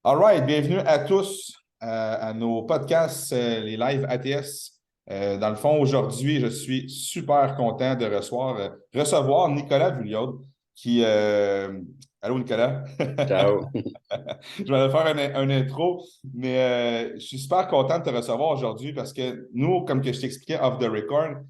All right, bienvenue à tous à nos podcasts, les lives ATS. Dans le fond, aujourd'hui, je suis super content de recevoir Nicolas Vulliot qui... Allô, Nicolas? Ciao. Je vais aller faire un intro, mais je suis super content de te recevoir aujourd'hui parce que nous, comme que je t'expliquais off the record,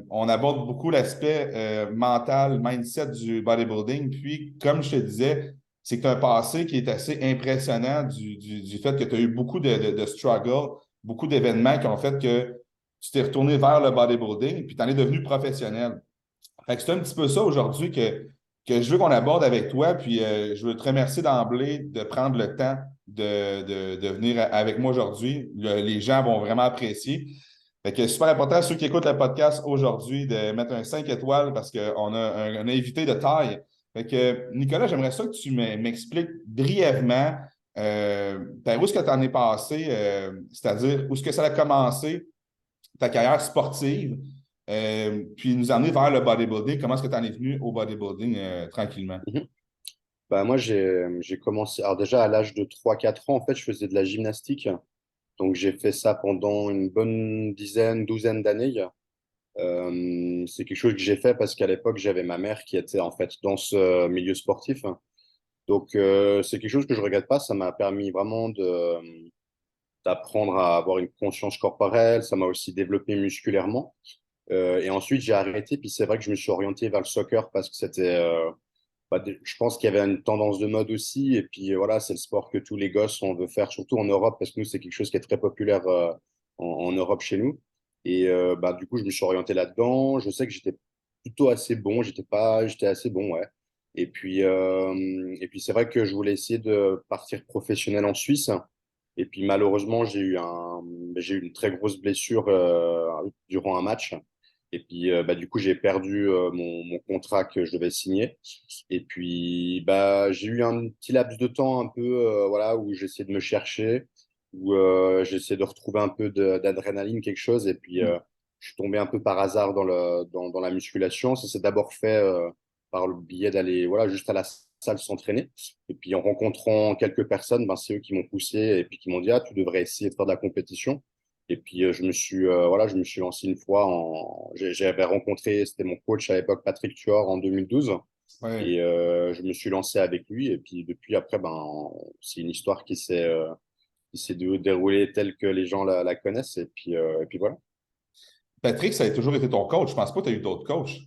on aborde beaucoup l'aspect mental, mindset du bodybuilding. Puis, comme je te disais, c'est que tu as un passé qui est assez impressionnant du fait que tu as eu beaucoup de struggle, beaucoup d'événements qui ont fait que tu t'es retourné vers le bodybuilding, puis tu en es devenu professionnel. Fait que c'est un petit peu ça aujourd'hui que je veux qu'on aborde avec toi. Puis je veux te remercier d'emblée de prendre le temps de venir avec moi aujourd'hui. Les gens vont vraiment apprécier. Fait que c'est super important, ceux qui écoutent le podcast aujourd'hui, de mettre un 5 étoiles parce qu'on a un invité de taille. Fait que Nicolas, j'aimerais ça que tu m'expliques brièvement par où est-ce que tu en es passé, c'est-à-dire où est-ce que ça a commencé, ta carrière sportive, puis nous emmener vers le bodybuilding. Comment est-ce que tu en es venu au bodybuilding tranquillement? Mhm. Moi, j'ai commencé. Alors, déjà, à l'âge de 3 4 ans, en fait, je faisais de la gymnastique. Donc, j'ai fait ça pendant une bonne dizaine, douzaine d'années. C'est quelque chose que j'ai fait parce qu'à l'époque, j'avais ma mère qui était en fait dans ce milieu sportif. Donc, c'est quelque chose que je regrette pas. Ça m'a permis vraiment d'apprendre à avoir une conscience corporelle. Ça m'a aussi développé musculairement. Et ensuite, j'ai arrêté. Puis, c'est vrai que je me suis orienté vers le soccer parce que je pense qu'il y avait une tendance de mode aussi. Et puis voilà, c'est le sport que tous les gosses on veut faire, surtout en Europe, parce que nous, c'est quelque chose qui est très populaire en Europe chez nous. Et du coup, je me suis orienté là-dedans. Je sais que j'étais plutôt assez bon. J'étais assez bon, ouais. Et puis c'est vrai que je voulais essayer de partir professionnel en Suisse. Et puis malheureusement, j'ai eu une très grosse blessure durant un match. Et puis du coup, j'ai perdu mon contrat que je devais signer. Et puis j'ai eu un petit laps de temps un peu voilà où j'essayais de me chercher, où j'essayais de retrouver un peu d'adrénaline, quelque chose. Et puis je suis tombé un peu par hasard dans la musculation. Ça s'est d'abord fait par le biais d'aller voilà juste à la salle s'entraîner. Et puis en rencontrant quelques personnes, c'est eux qui m'ont poussé et puis qui m'ont dit, ah, tu devrais essayer de faire de la compétition. Et puis je me suis lancé une fois j'avais rencontré, c'était mon coach à l'époque, Patrick Tuor, en 2012. Oui. Et je me suis lancé avec lui. Et puis depuis après, c'est une histoire qui s'est déroulée telle que les gens la connaissent. Et puis voilà. Patrick, ça a toujours été ton coach. Je pense pas que tu as eu d'autres coachs.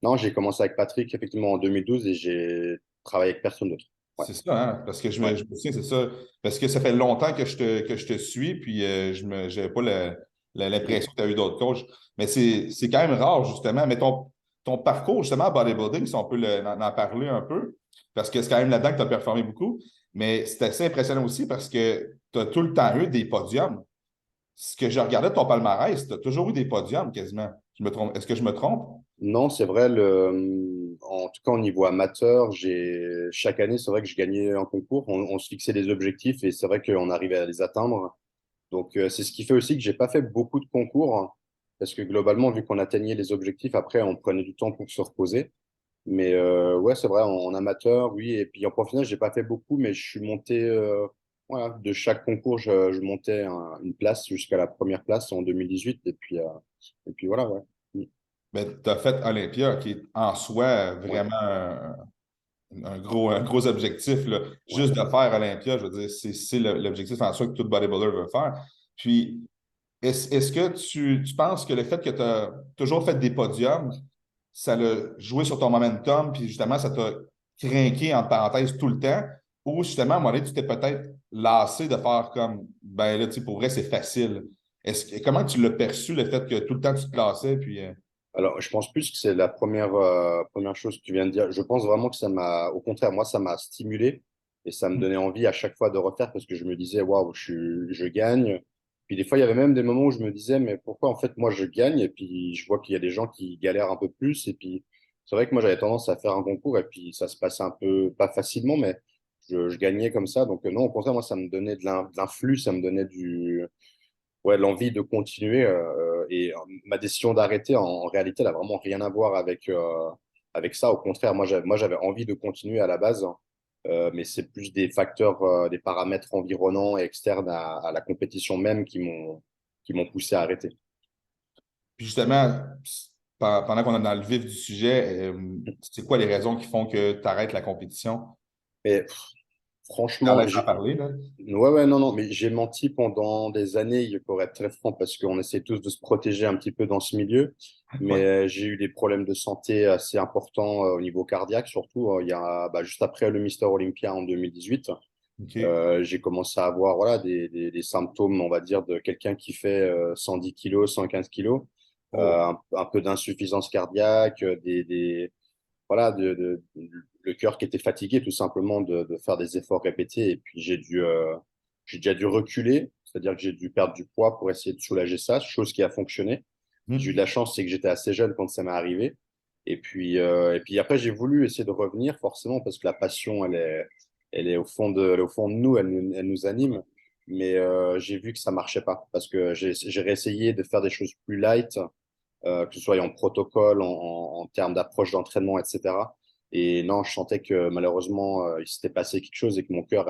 Non, j'ai commencé avec Patrick effectivement en 2012 et j'ai travaillé avec personne d'autre. Ouais, C'est ça, hein? Parce que ouais. je me souviens, c'est ça. Parce que ça fait longtemps que je te suis, puis je n'avais pas Mhm. l'impression que tu as eu d'autres coachs. Mais c'est quand même rare, justement. Mais ton parcours, justement, à bodybuilding, si on peut en parler un peu, parce que c'est quand même là-dedans que tu as performé beaucoup. Mais c'est assez impressionnant aussi parce que tu as tout le temps eu des podiums. Ce que je regardais de ton palmarès, tu as toujours eu des podiums quasiment. Je me trompe. Est-ce que je me trompe? Non, c'est vrai. En tout cas, au niveau amateur, chaque année, c'est vrai que je gagnais un concours. On se fixait des objectifs et c'est vrai qu'on arrivait à les atteindre. Donc, c'est ce qui fait aussi que j'ai pas fait beaucoup de concours parce que globalement, vu qu'on atteignait les objectifs, après, on prenait du temps pour se reposer. Mais ouais, c'est vrai, en amateur, oui. Et puis en professionnel, j'ai pas fait beaucoup, mais je suis monté, voilà, de chaque concours, je montais une place jusqu'à la première place en 2018. Et puis voilà, ouais. Mm. Ben, tu as fait Olympia, qui est en soi Ouais, vraiment un gros objectif, là. ouais. Juste de faire Olympia, je veux dire, c'est l'objectif en soi que tout bodybuilder veut faire. Puis, est-ce que tu penses que le fait que tu as toujours fait des podiums, ça a joué sur ton momentum, puis justement, ça t'a craqué, entre parenthèses, tout le temps, ou justement, à un moment donné, tu t'es peut-être lassé de faire comme, ben là, tu sais, pour vrai, c'est facile. Comment tu l'as perçu, le fait que tout le temps, tu te classais, puis... Alors, je pense plus que c'est la première chose que tu viens de dire. Je pense vraiment que au contraire, moi, ça m'a stimulé et ça me donnait envie à chaque fois de refaire parce que je me disais, waouh, je gagne. Puis des fois, il y avait même des moments où je me disais, mais pourquoi en fait moi je gagne? Et puis je vois qu'il y a des gens qui galèrent un peu plus. Et puis c'est vrai que moi j'avais tendance à faire un concours et puis ça se passait un peu, pas facilement, mais je gagnais comme ça. Donc non, au contraire, moi, ça me donnait de l'influx, ça me donnait ouais, l'envie de continuer. Et ma décision d'arrêter, en réalité, elle n'a vraiment rien à voir avec ça. Au contraire, moi, j'avais envie de continuer à la base. mais c'est plus des facteurs, des paramètres environnants et externes à la compétition même qui m'ont poussé à arrêter. Puis justement, pendant qu'on est dans le vif du sujet, c'est quoi les raisons qui font que tu arrêtes la compétition? Mais Tu en franchement, laisses en parler, là? ouais, ouais, non, non, mais j'ai menti pendant des années, pour être très franc, parce qu'on essaie tous de se protéger un petit peu dans ce milieu. Mais Ouais. j'ai eu des problèmes de santé assez importants au niveau cardiaque, surtout il y a, juste après le Mister Olympia en 2018. OK. J'ai commencé à avoir voilà, des symptômes, on va dire, de quelqu'un qui fait 110 kilos, 115 kilos, Oh. un peu d'insuffisance cardiaque, voilà, le cœur qui était fatigué tout simplement de faire des efforts répétés. Et puis j'ai déjà dû reculer, c'est-à-dire que j'ai dû perdre du poids pour essayer de soulager ça, chose qui a fonctionné. J'ai eu de Hmm. la chance, c'est que j'étais assez jeune quand ça m'est arrivé. Et puis après, j'ai voulu essayer de revenir forcément parce que la passion, elle est elle est au fond de nous, elle nous anime. Mais j'ai vu que ça marchait pas parce que j'ai réessayé de faire des choses plus light, que ce soit en protocole, en termes d'approche d'entraînement, etc. Et non, je sentais que malheureusement, il s'était passé quelque chose et que mon cœur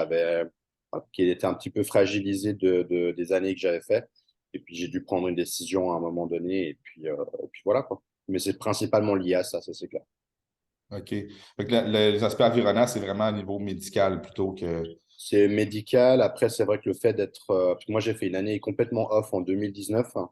qu'il était un petit peu fragilisé des années que j'avais fait. Et puis j'ai dû prendre une décision à un moment donné. Et puis voilà quoi. Mais c'est principalement lié à ça c'est clair. OK. Fait que les aspects environnants, c'est vraiment au niveau médical plutôt que. C'est médical. Après, c'est vrai que le fait d'être. Parce que moi, j'ai fait une année complètement off en 2019. Oh,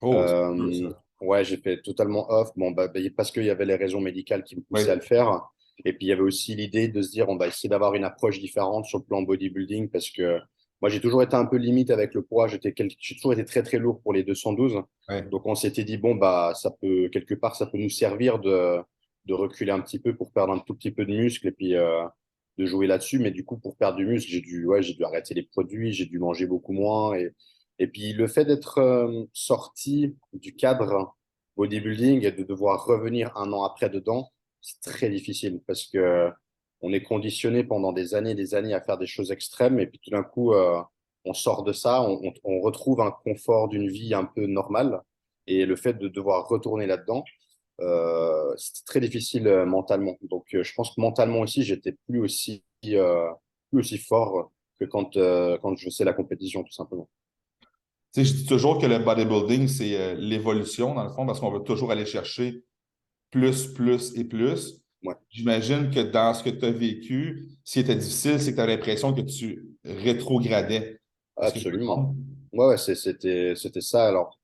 c'est cool, Euh, ça. ouais, j'ai fait totalement off. Bon, parce qu'il y avait les raisons médicales qui me poussaient à Oui. le faire. Et puis, il y avait aussi l'idée de se dire, on va essayer d'avoir une approche différente sur le plan bodybuilding parce que moi, j'ai toujours été un peu limite avec le poids. J'ai toujours été très, très lourd pour les 212. Oui. Donc, on s'était dit, bon, ça peut, quelque part, ça peut nous servir de reculer un petit peu pour perdre un tout petit peu de muscle et puis de jouer là-dessus. Mais du coup, pour perdre du muscle, j'ai dû arrêter les produits, j'ai dû manger beaucoup moins. Et puis le fait d'être sorti du cadre bodybuilding et de devoir revenir un an après dedans, c'est très difficile parce que on est conditionné pendant des années à faire des choses extrêmes et puis tout d'un coup, on sort de ça, on retrouve un confort d'une vie un peu normale et le fait de devoir retourner là-dedans, c'est très difficile mentalement. Donc je pense que mentalement aussi, j'étais plus aussi fort que quand je faisais la compétition tout simplement. Tu sais, je dis toujours que le bodybuilding, c'est l'évolution, dans le fond, parce qu'on veut toujours aller chercher plus, plus et plus. Ouais. J'imagine que dans ce que tu as vécu, ce qui était difficile, c'est que tu as l'impression que tu rétrogradais. Est-ce que je me Absolument. trompe? Ouais, ouais, c'était ça. Alors,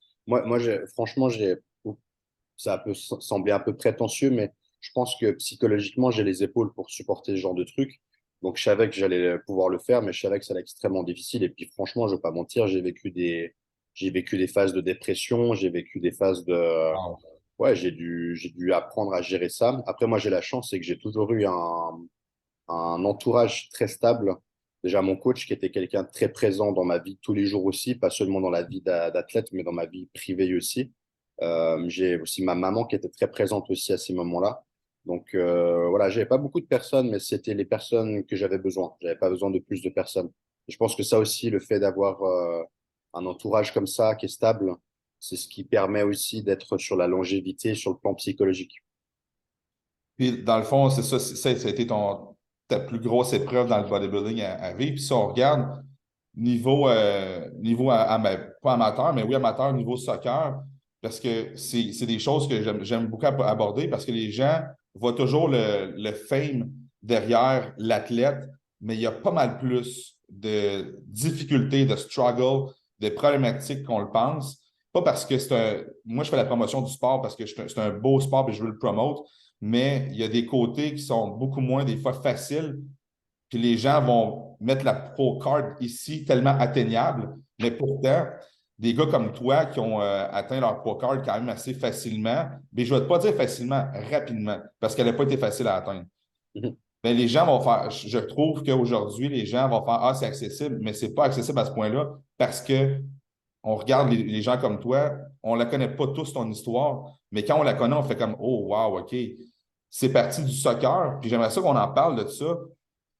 franchement, ça peut sembler un peu prétentieux, mais je pense que psychologiquement, j'ai les épaules pour supporter ce genre de truc. Donc, je savais que j'allais pouvoir le faire, mais je savais que ça allait être extrêmement difficile. Et puis, franchement, je vais pas mentir, j'ai vécu des phases de dépression, j'ai vécu des phases Wow. ouais, j'ai dû apprendre à gérer ça. Après, moi, j'ai la chance, c'est que j'ai toujours eu un entourage très stable. Déjà, mon coach qui était quelqu'un de très présent dans ma vie de tous les jours aussi, pas seulement dans la vie d'athlète, mais dans ma vie privée aussi. J'ai aussi ma maman qui était très présente aussi à ces moments-là. Donc voilà, j'avais pas beaucoup de personnes, mais c'était les personnes que j'avais besoin. J'avais pas besoin de plus de personnes. Et je pense que ça aussi, le fait d'avoir un entourage comme ça qui est stable, c'est ce qui permet aussi d'être sur la longévité, sur le plan psychologique. Puis, dans le fond, c'est ça, ça a été ta plus grosse épreuve dans le bodybuilding à vivre. Puis, si on regarde niveau pas amateur, mais oui, amateur, niveau soccer, parce que c'est des choses que j'aime beaucoup aborder parce que les gens voient toujours le fame derrière l'athlète, mais il y a pas mal plus de difficultés, de struggle, de problématiques qu'on le pense. Pas parce que moi, je fais la promotion du sport parce que c'est un beau sport et je veux le promouvoir, mais il y a des côtés qui sont beaucoup moins, des fois, faciles. Puis les gens vont mettre la pro card ici tellement atteignable, mais pourtant, des gars comme toi qui ont atteint leur pro card quand même assez facilement, mais je ne vais pas dire facilement, rapidement, parce qu'elle n'a pas été facile à atteindre. Mais les gens vont faire, je trouve qu'aujourd'hui, les gens vont faire, ah, c'est accessible, mais ce n'est pas accessible à ce point-là parce que on regarde les gens comme toi, on ne la connaît pas tous ton histoire, mais quand on la connaît, on fait comme, oh, wow, OK, c'est parti du soccer, puis j'aimerais ça qu'on en parle de ça.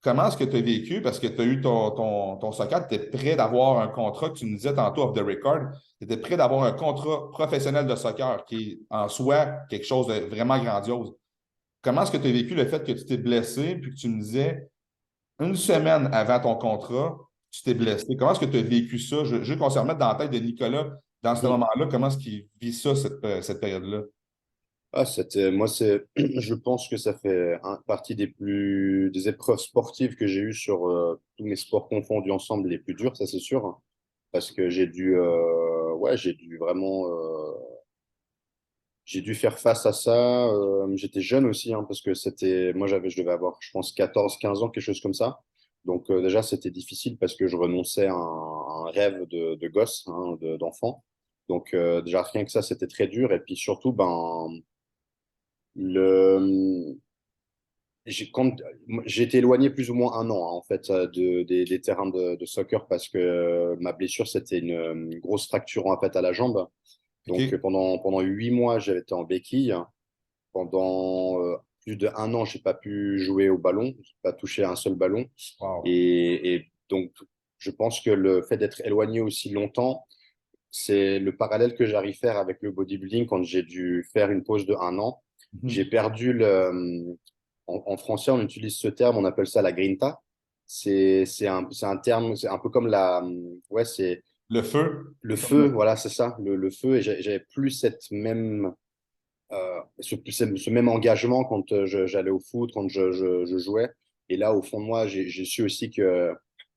Comment est-ce que tu as vécu? Parce que tu as eu ton soccer, tu étais prêt d'avoir un contrat, que tu nous disais tantôt off the record, tu étais prêt d'avoir un contrat professionnel de soccer, qui est en soi quelque chose de vraiment grandiose. Comment est-ce que tu as vécu le fait que tu t'es blessé, puis que tu me disais, une semaine avant ton contrat, tu t'es blessé. Comment est-ce que tu as vécu ça? Je veux qu'on se remette dans la tête de Nicolas dans ce Mhm. moment-là. Comment est-ce qu'il vit ça, cette période-là? Ah, moi, je pense que ça fait partie des épreuves sportives que j'ai eues sur tous mes sports confondus ensemble les plus durs, ça c'est sûr. Hein. Parce que j'ai dû vraiment, j'ai dû faire face à ça. J'étais jeune aussi, hein, parce que je devais avoir, je pense, 14 15 ans, quelque chose comme ça. Donc, déjà, c'était difficile parce que je renonçais à un rêve de gosse, hein, d'enfant. Donc, déjà, rien que ça, c'était très dur. Et puis surtout, ben, le, j'ai été éloigné plus ou moins un an, hein, en fait, des terrains de soccer parce que ma blessure, c'était une grosse fracture en fait à la jambe. Donc OK? pendant 8 mois, j'avais été en béquille. Pendant plus d'1 an, j'ai pas pu jouer au ballon, j'ai pas touché à un seul ballon. Wow. Et donc, je pense que le fait d'être éloigné aussi longtemps, c'est le parallèle que j'arrive à faire avec le bodybuilding quand j'ai dû faire une pause de 1 an. J'ai Mhm. perdu en français, on utilise ce terme, on appelle ça la grinta. C'est un terme, c'est un peu comme ouais, c'est Le feu. le Comme feu, voilà, c'est ça, le feu. Et j'avais plus ce même engagement quand j'allais au foot, quand je jouais. Et là, au fond de moi, j'ai su aussi que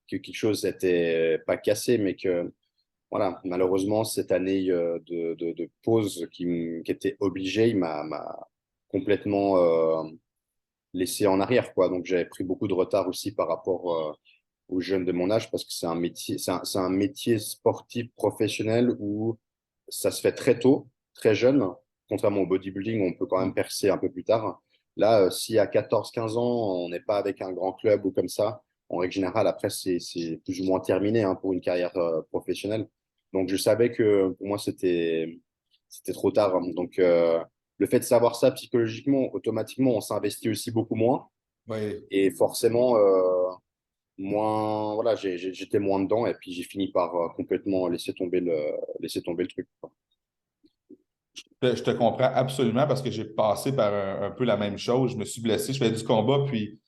quelque chose n'était pas cassé, mais que voilà, malheureusement, cette année de pause qui était obligée, m'a complètement laissé en arrière, quoi. Donc, j'avais pris beaucoup de retard aussi par rapport aux jeunes de mon âge parce que c'est un métier sportif professionnel où ça se fait très tôt, très jeune. Contrairement au bodybuilding, on peut quand même percer un peu plus tard. Là, si à 14 15 ans, on n'est pas avec un grand club ou comme ça, en règle générale, après, c'est plus ou moins terminé, hein, pour une carrière professionnelle. Donc, je savais que pour moi, c'était trop tard. Donc, le fait de savoir ça psychologiquement, automatiquement, on s'investit aussi beaucoup moins. Oui. Et forcément, voilà, j'étais moins dedans et puis j'ai fini par complètement laisser tomber le truc, quoi. Je te comprends absolument parce que j'ai passé par un peu la même chose. Je me suis blessé, je faisais du combat, puis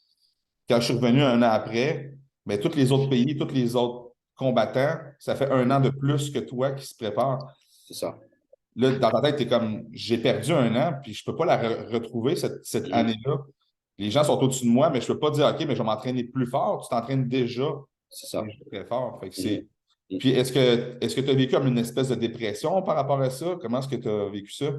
quand je suis revenu un an après, mais tous les autres pays, tous les autres combattants, ça fait un an de plus que toi qui se prépare. C'est ça. Là, dans ta tête, tu es comme, j'ai perdu un an, puis je ne peux pas la retrouver cette Mhm. année-là. Les gens sont au-dessus de moi, mais je ne peux pas dire, OK, mais je vais m'entraîner plus fort. Tu t'entraînes C'est ça. déjà très fort. Fait que Mhm. Mhm. Puis est-ce que tu as vécu comme une espèce de dépression par rapport à ça? Comment est-ce que tu as vécu ça?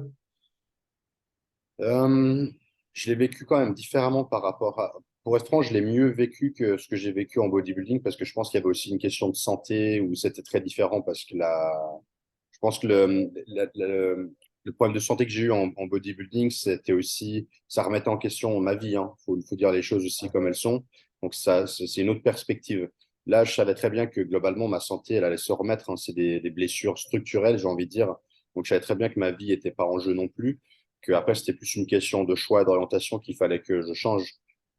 Euh, je l'ai vécu quand même différemment par rapport à. Pour être franc, je l'ai mieux vécu que ce que j'ai vécu en bodybuilding parce que je pense qu'il y avait aussi une question de santé où c'était très différent parce que je pense que le problème de santé que j'ai eu en bodybuilding, c'était aussi, ça remettait en question ma vie, hein. Faut dire les choses aussi comme elles sont. Donc ça, c'est une autre perspective. Là, je savais très bien que globalement, ma santé, elle allait se remettre, hein. C'est des blessures structurelles, j'ai envie de dire. Donc je savais très bien que ma vie n'était pas en jeu non plus, que après, c'était plus une question de choix et d'orientation qu'il fallait que je change.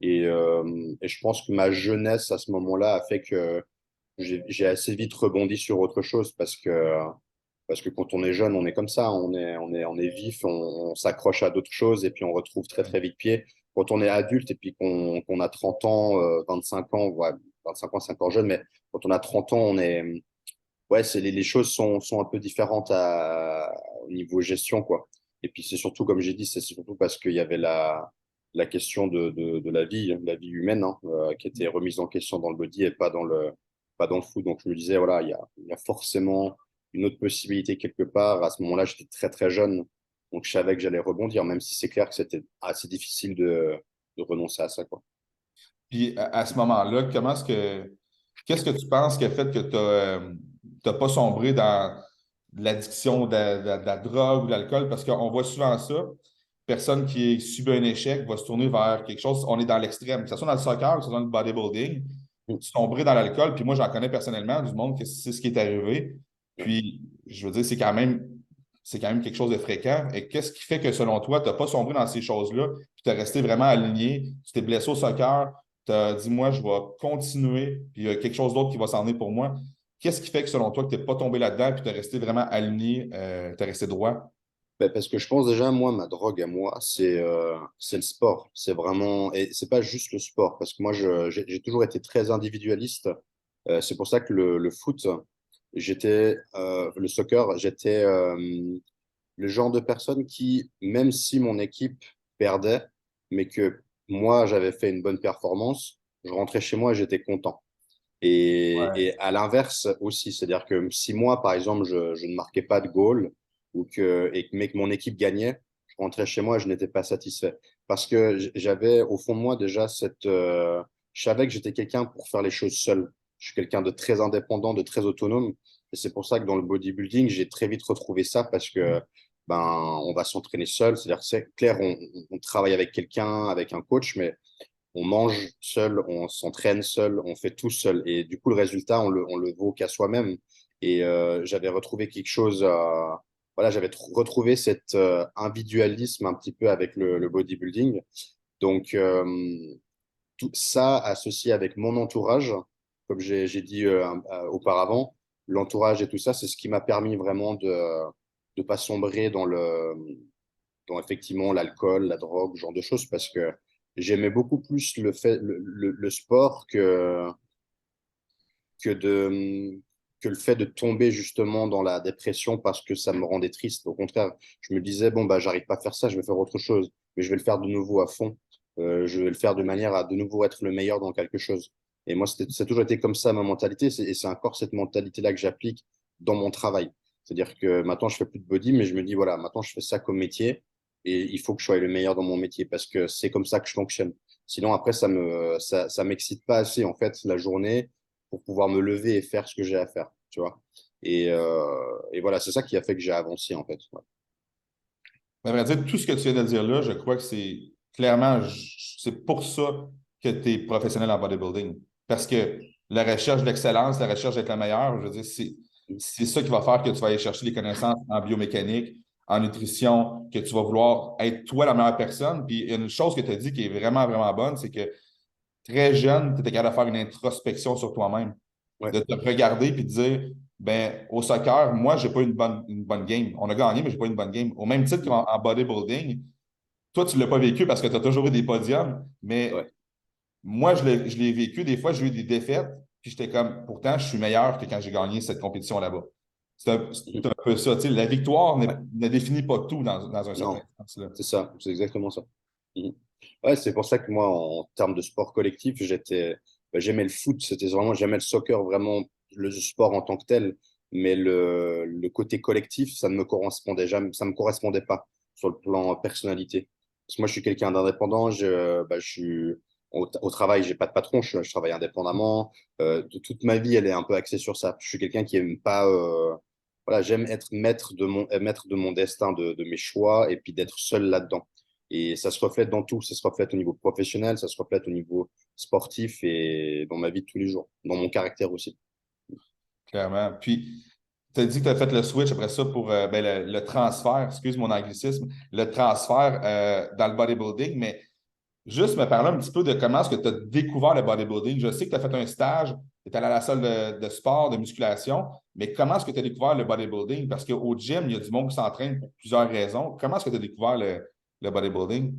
Et je pense que ma jeunesse à ce moment-là a fait que j'ai assez vite rebondi sur autre chose parce que quand on est jeune, on est comme ça, on est vif, on s'accroche à d'autres choses et puis on retrouve très très vite pied. Quand on est adulte et puis qu'on a 30 ans, 25 ans, ouais, 25 ans c'est encore jeune, mais quand on a 30 ans, ouais, les choses sont un peu différentes au niveau gestion, quoi. Et puis c'est surtout, comme j'ai dit, c'est surtout parce qu'il y avait la question de la vie humaine, hein, qui était remise en question dans le body et pas dans le foot. Donc je me disais, voilà, il y a forcément une autre possibilité quelque part. À ce moment-là, j'étais très très jeune, donc je savais que j'allais rebondir, même si c'est clair que c'était assez difficile de renoncer à ça, quoi. Puis à ce moment-là, qu'est-ce que tu penses qui a fait que tu n'as pas sombré dans l'addiction de la drogue ou de l'alcool? Parce qu'on voit souvent ça. Personne qui subit un échec va se tourner vers quelque chose. On est dans l'extrême, que ce soit dans le soccer, que ce soit dans le bodybuilding, sombrer dans l'alcool. Puis moi, j'en connais personnellement du monde que c'est ce qui est arrivé. Ouais. Puis, je veux dire, c'est quand même quelque chose de fréquent. Et qu'est-ce qui fait que, selon toi, tu n'as pas sombré dans ces choses-là, puis tu es resté vraiment aligné, tu t'es blessé au soccer, tu as dit, moi, je vais continuer, puis il y a quelque chose d'autre qui va s'en venir pour moi. Qu'est-ce qui fait que, selon toi, que tu n'es pas tombé là-dedans, puis tu es resté vraiment aligné, tu es resté droit? Ben, parce que je pense déjà, moi, ma drogue à moi, c'est le sport. C'est vraiment, et c'est pas juste le sport, parce que moi, j'ai toujours été très individualiste. C'est pour ça que le foot, le soccer, j'étais le genre de personne qui, même si mon équipe perdait, mais que moi, j'avais fait une bonne performance, je rentrais chez moi et j'étais content. Et à l'inverse aussi, c'est-à-dire que si moi, par exemple, je ne marquais pas de goal mais que mon équipe gagnait, je rentrais chez moi et je n'étais pas satisfait. Parce que j'avais au fond de moi déjà je savais que j'étais quelqu'un pour faire les choses seul. Je suis quelqu'un de très indépendant, de très autonome. Et c'est pour ça que dans le bodybuilding, j'ai très vite retrouvé ça parce que ben, on va s'entraîner seul. C'est-à-dire que c'est clair, on travaille avec quelqu'un, avec un coach, mais on mange seul, on s'entraîne seul, on fait tout seul. Et du coup, le résultat, on le vaut qu'à soi-même. Et j'avais retrouvé quelque chose, voilà, retrouvé cet individualisme un petit peu avec le bodybuilding. Donc, tout ça associé avec mon entourage, comme j'ai dit auparavant, l'entourage et tout ça, c'est ce qui m'a permis vraiment de ne pas sombrer dans effectivement l'alcool, la drogue, ce genre de choses, parce que j'aimais beaucoup plus le sport que, de, que le fait de tomber justement dans la dépression parce que ça me rendait triste. Au contraire, je me disais, bon, bah, j'arrive pas à faire ça, je vais faire autre chose, mais je vais le faire de nouveau à fond. Je vais le faire de manière à de nouveau être le meilleur dans quelque chose. Et moi, ça a toujours été comme ça ma mentalité, et c'est encore cette mentalité-là que j'applique dans mon travail. C'est-à-dire que maintenant, je fais plus de body, mais je me dis, voilà, maintenant, je fais ça comme métier et il faut que je sois le meilleur dans mon métier parce que c'est comme ça que je fonctionne. Sinon, après, ça m'excite pas assez, en fait, la journée pour pouvoir me lever et faire ce que j'ai à faire, tu vois. Et voilà, c'est ça qui a fait que j'ai avancé, en fait. Ouais. Mais à vrai dire, tout ce que tu viens de dire là, je crois que c'est clairement, c'est pour ça que tu es professionnel en bodybuilding. Parce que la recherche de l'excellence, la recherche d'être le meilleur, je veux dire, c'est ça qui va faire que tu vas aller chercher des connaissances en biomécanique, en nutrition, que tu vas vouloir être toi la meilleure personne. Puis une chose que tu as dit qui est vraiment, vraiment bonne, c'est que très jeune, tu étais capable de faire une introspection sur toi-même, Ouais. de te regarder et de dire, ben, au soccer, moi, j'ai pas une bonne game. On a gagné, mais j'ai pas une bonne game. Au même titre qu'en bodybuilding, toi, tu l'as pas vécu parce que tu as toujours eu des podiums, mais Ouais. moi, je l'ai vécu. Des fois, j'ai eu des défaites, puis j'étais comme, pourtant, je suis meilleur que quand j'ai gagné cette compétition là-bas. C'est un peu ça. Tu sais, la victoire Ouais. ne définit pas tout dans un certain Non, sens. Là. c'est ça, c'est exactement ça. Mhm. Ouais, c'est pour ça que moi, en termes de sport collectif, j'aimais le foot, j'aimais le soccer, vraiment le sport en tant que tel, mais le côté collectif, ça me correspondait pas sur le plan personnalité. Parce que moi, je suis quelqu'un d'indépendant, au travail, j'ai pas de patron, je travaille indépendamment. Toute ma vie, elle est un peu axée sur ça. Je suis quelqu'un qui aime pas, voilà, j'aime être maître de mon destin, de mes choix, et puis d'être seul là-dedans. Et ça se reflète dans tout. Ça se reflète au niveau professionnel, ça se reflète au niveau sportif et dans ma vie de tous les jours, dans mon caractère aussi. Clairement. Puis, tu as dit que tu as fait le switch après ça pour ben, le transfert, excuse mon anglicisme, le transfert dans le bodybuilding, mais juste me parler un petit peu de comment est-ce que tu as découvert le bodybuilding. Je sais que tu as fait un stage, tu es allé à la salle de sport, de musculation, mais comment est-ce que tu as découvert le bodybuilding? Parce qu'au gym, il y a du monde qui s'entraîne pour plusieurs raisons. Comment est-ce que tu as découvert le bodybuilding?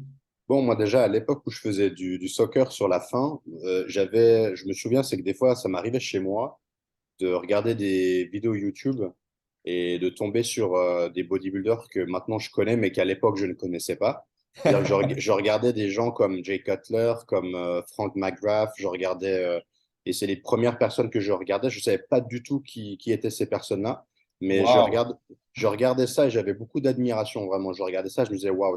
Bon, moi déjà, à l'époque où je faisais du soccer sur la fin, je me souviens, c'est que des fois, ça m'arrivait chez moi de regarder des vidéos YouTube et de tomber sur des bodybuilders que maintenant je connais, mais qu'à l'époque je ne connaissais pas. C'est-à-dire que je regardais des gens comme Jay Cutler, comme Frank McGrath, et c'est les premières personnes que je regardais. Je ne savais pas du tout qui étaient ces personnes-là, mais Wow! je regardais ça et j'avais beaucoup d'admiration, vraiment. Je regardais ça, je me disais, waouh,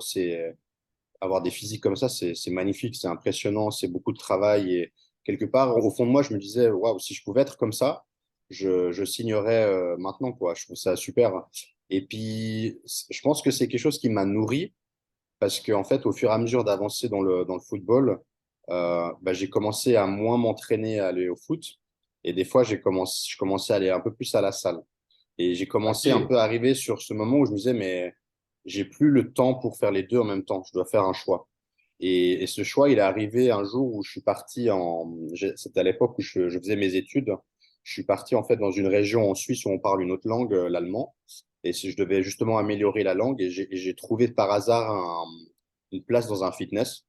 avoir des physiques comme ça, c'est magnifique, c'est impressionnant, c'est beaucoup de travail. Et quelque part, au fond de moi, je me disais, waouh, si je pouvais être comme ça, je signerais maintenant, quoi. Je trouve ça super. Et puis, je pense que c'est quelque chose qui m'a nourri parce qu'en fait, au fur et à mesure d'avancer dans le football, bah, j'ai commencé à moins m'entraîner à aller au foot. Et des fois, je commençais à aller un peu plus à la salle. Et j'ai commencé un OK. peu à arriver sur ce moment où je me disais, mais j'ai plus le temps pour faire les deux en même temps. Je dois faire un choix. Et ce choix, il est arrivé un jour où je suis parti c'était à l'époque où je faisais mes études. Je suis parti en fait dans une région en Suisse où on parle une autre langue, l'allemand. Et si je devais justement améliorer la langue, et j'ai trouvé par hasard une place dans un fitness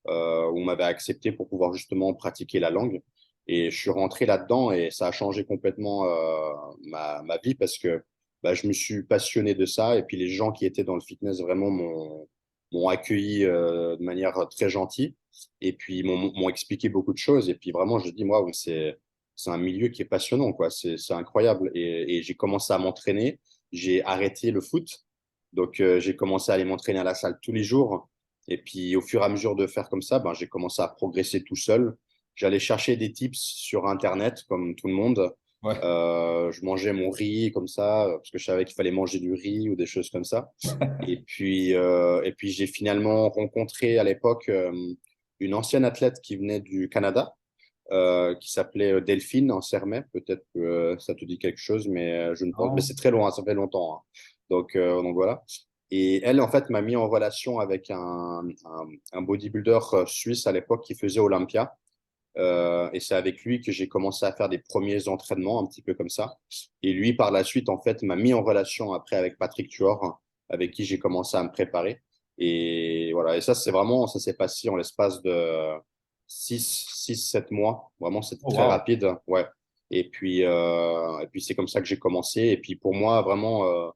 où on m'avait accepté pour pouvoir justement pratiquer la langue. Et je suis rentré là-dedans et ça a changé complètement ma vie parce que bah, je me suis passionné de ça. Et puis les gens qui étaient dans le fitness vraiment m'ont accueilli de manière très gentille. Et puis m'ont expliqué beaucoup de choses. Et puis vraiment, je dis, moi, c'est un milieu qui est passionnant, quoi. C'est incroyable. Et j'ai commencé à m'entraîner. J'ai arrêté le foot. Donc, j'ai commencé à aller m'entraîner à la salle tous les jours. Et puis, au fur et à mesure de faire comme ça, ben, j'ai commencé à progresser tout seul. J'allais chercher des tips sur Internet, comme tout le monde. Ouais. Je mangeais mon riz comme ça, parce que je savais qu'il fallait manger du riz ou des choses comme ça. Et puis j'ai finalement rencontré à l'époque une ancienne athlète qui venait du Canada, qui s'appelait Delphine en Sermet. Peut-être que ça te dit quelque chose, mais je ne pense. Mais Non. c'est très loin, ça fait longtemps, hein. Donc voilà. Et elle, en fait, m'a mis en relation avec un bodybuilder suisse à l'époque qui faisait Olympia. Et c'est avec lui que j'ai commencé à faire des premiers entraînements, un petit peu comme ça. Et lui, par la suite, en fait, m'a mis en relation après avec Patrick Tuor, avec qui j'ai commencé à me préparer. Et voilà. Et ça, c'est vraiment, ça s'est passé en l'espace de 7 mois. Vraiment, c'était Oh, très wow. rapide. Ouais. Et puis c'est comme ça que j'ai commencé. Et puis pour moi, vraiment,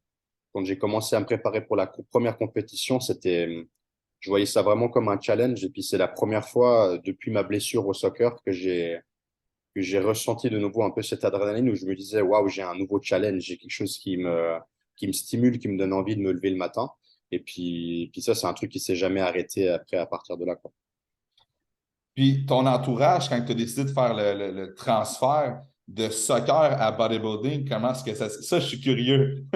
quand j'ai commencé à me préparer pour la première compétition, je voyais ça vraiment comme un challenge. Et puis c'est la première fois depuis ma blessure au soccer que j'ai ressenti de nouveau un peu cette adrénaline où je me disais, waouh, j'ai un nouveau challenge, j'ai quelque chose qui me stimule, qui me donne envie de me lever le matin. Et puis ça, c'est un truc qui s'est jamais arrêté après à partir de là, quoi. Puis ton entourage, quand tu as décidé de faire le transfert de soccer à bodybuilding, comment est-ce que ça, je suis curieux.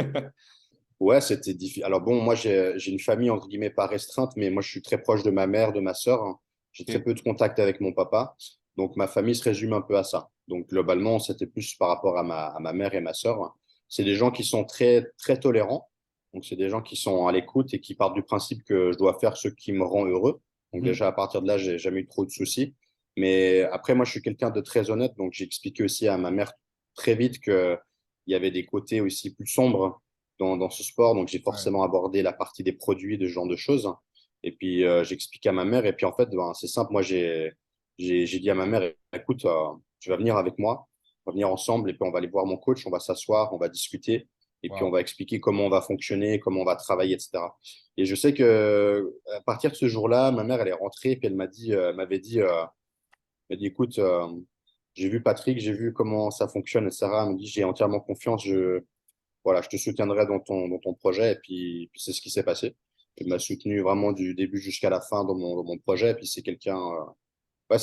Ouais, c'était difficile. Alors bon, moi, j'ai une famille, entre guillemets, pas restreinte, mais moi, je suis très proche de ma mère, de ma sœur, hein. J'ai très OK. peu de contact avec mon papa. Donc, ma famille se résume un peu à ça. Donc, globalement, c'était plus par rapport à ma mère et ma sœur. C'est des gens qui sont très, très tolérants. Donc, c'est des gens qui sont à l'écoute et qui partent du principe que je dois faire ce qui me rend heureux. Donc, Mhm. déjà, à partir de là, j'ai jamais eu trop de soucis. Mais après, moi, je suis quelqu'un de très honnête. Donc, j'ai expliqué aussi à ma mère très vite qu'il y avait des côtés aussi plus sombres dans ce sport. Donc, j'ai Ouais. forcément abordé la partie des produits, de ce genre de choses. Et puis, j'explique à ma mère. Et puis, en fait, ben, c'est simple. Moi, j'ai dit à ma mère, écoute, tu vas venir avec moi, on va venir ensemble et puis on va aller voir mon coach, on va s'asseoir, on va discuter et puis on Wow. va expliquer comment on va fonctionner, comment on va travailler, etc. Et je sais que à partir de ce jour-là, ma mère, elle est rentrée et puis elle m'avait dit, écoute, j'ai vu Patrick, j'ai vu comment ça fonctionne, etc. Elle me dit, j'ai entièrement confiance, voilà, je te soutiendrai dans ton projet. Et puis c'est ce qui s'est passé. Elle m'a soutenu vraiment du début jusqu'à la fin dans mon projet. Et puis c'est quelqu'un, ouais,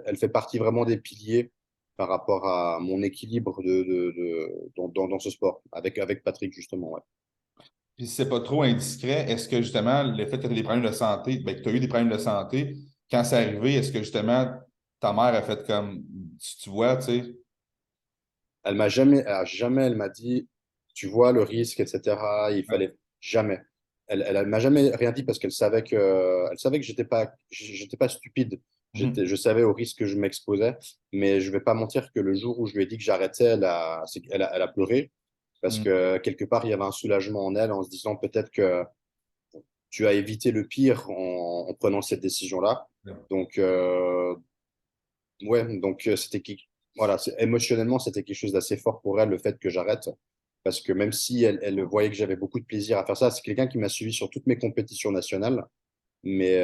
elle fait partie vraiment des piliers par rapport à mon équilibre dans ce sport, avec Patrick, justement. Ouais. Puis si c'est pas trop indiscret, est-ce que justement, le fait que tu as des problèmes de santé, ben, que tu as eu des problèmes de santé, quand c'est arrivé, est-ce que justement ta mère a fait comme tu vois, tu sais? Elle m'a dit, tu vois le risque, etc. Il Ouais. fallait jamais. Elle m'a jamais rien dit parce elle savait que j'étais pas stupide. Mhm. Je savais au risque que je m'exposais, mais je vais pas mentir que le jour où je lui ai dit que j'arrêtais, elle a pleuré parce Mhm. que quelque part il y avait un soulagement en elle en se disant peut-être que tu as évité le pire en prenant cette décision-là. Donc, ouais, donc voilà, émotionnellement, c'était quelque chose d'assez fort pour elle, le fait que j'arrête. Parce que même si elle voyait que j'avais beaucoup de plaisir à faire ça, c'est quelqu'un qui m'a suivi sur toutes mes compétitions nationales. Mais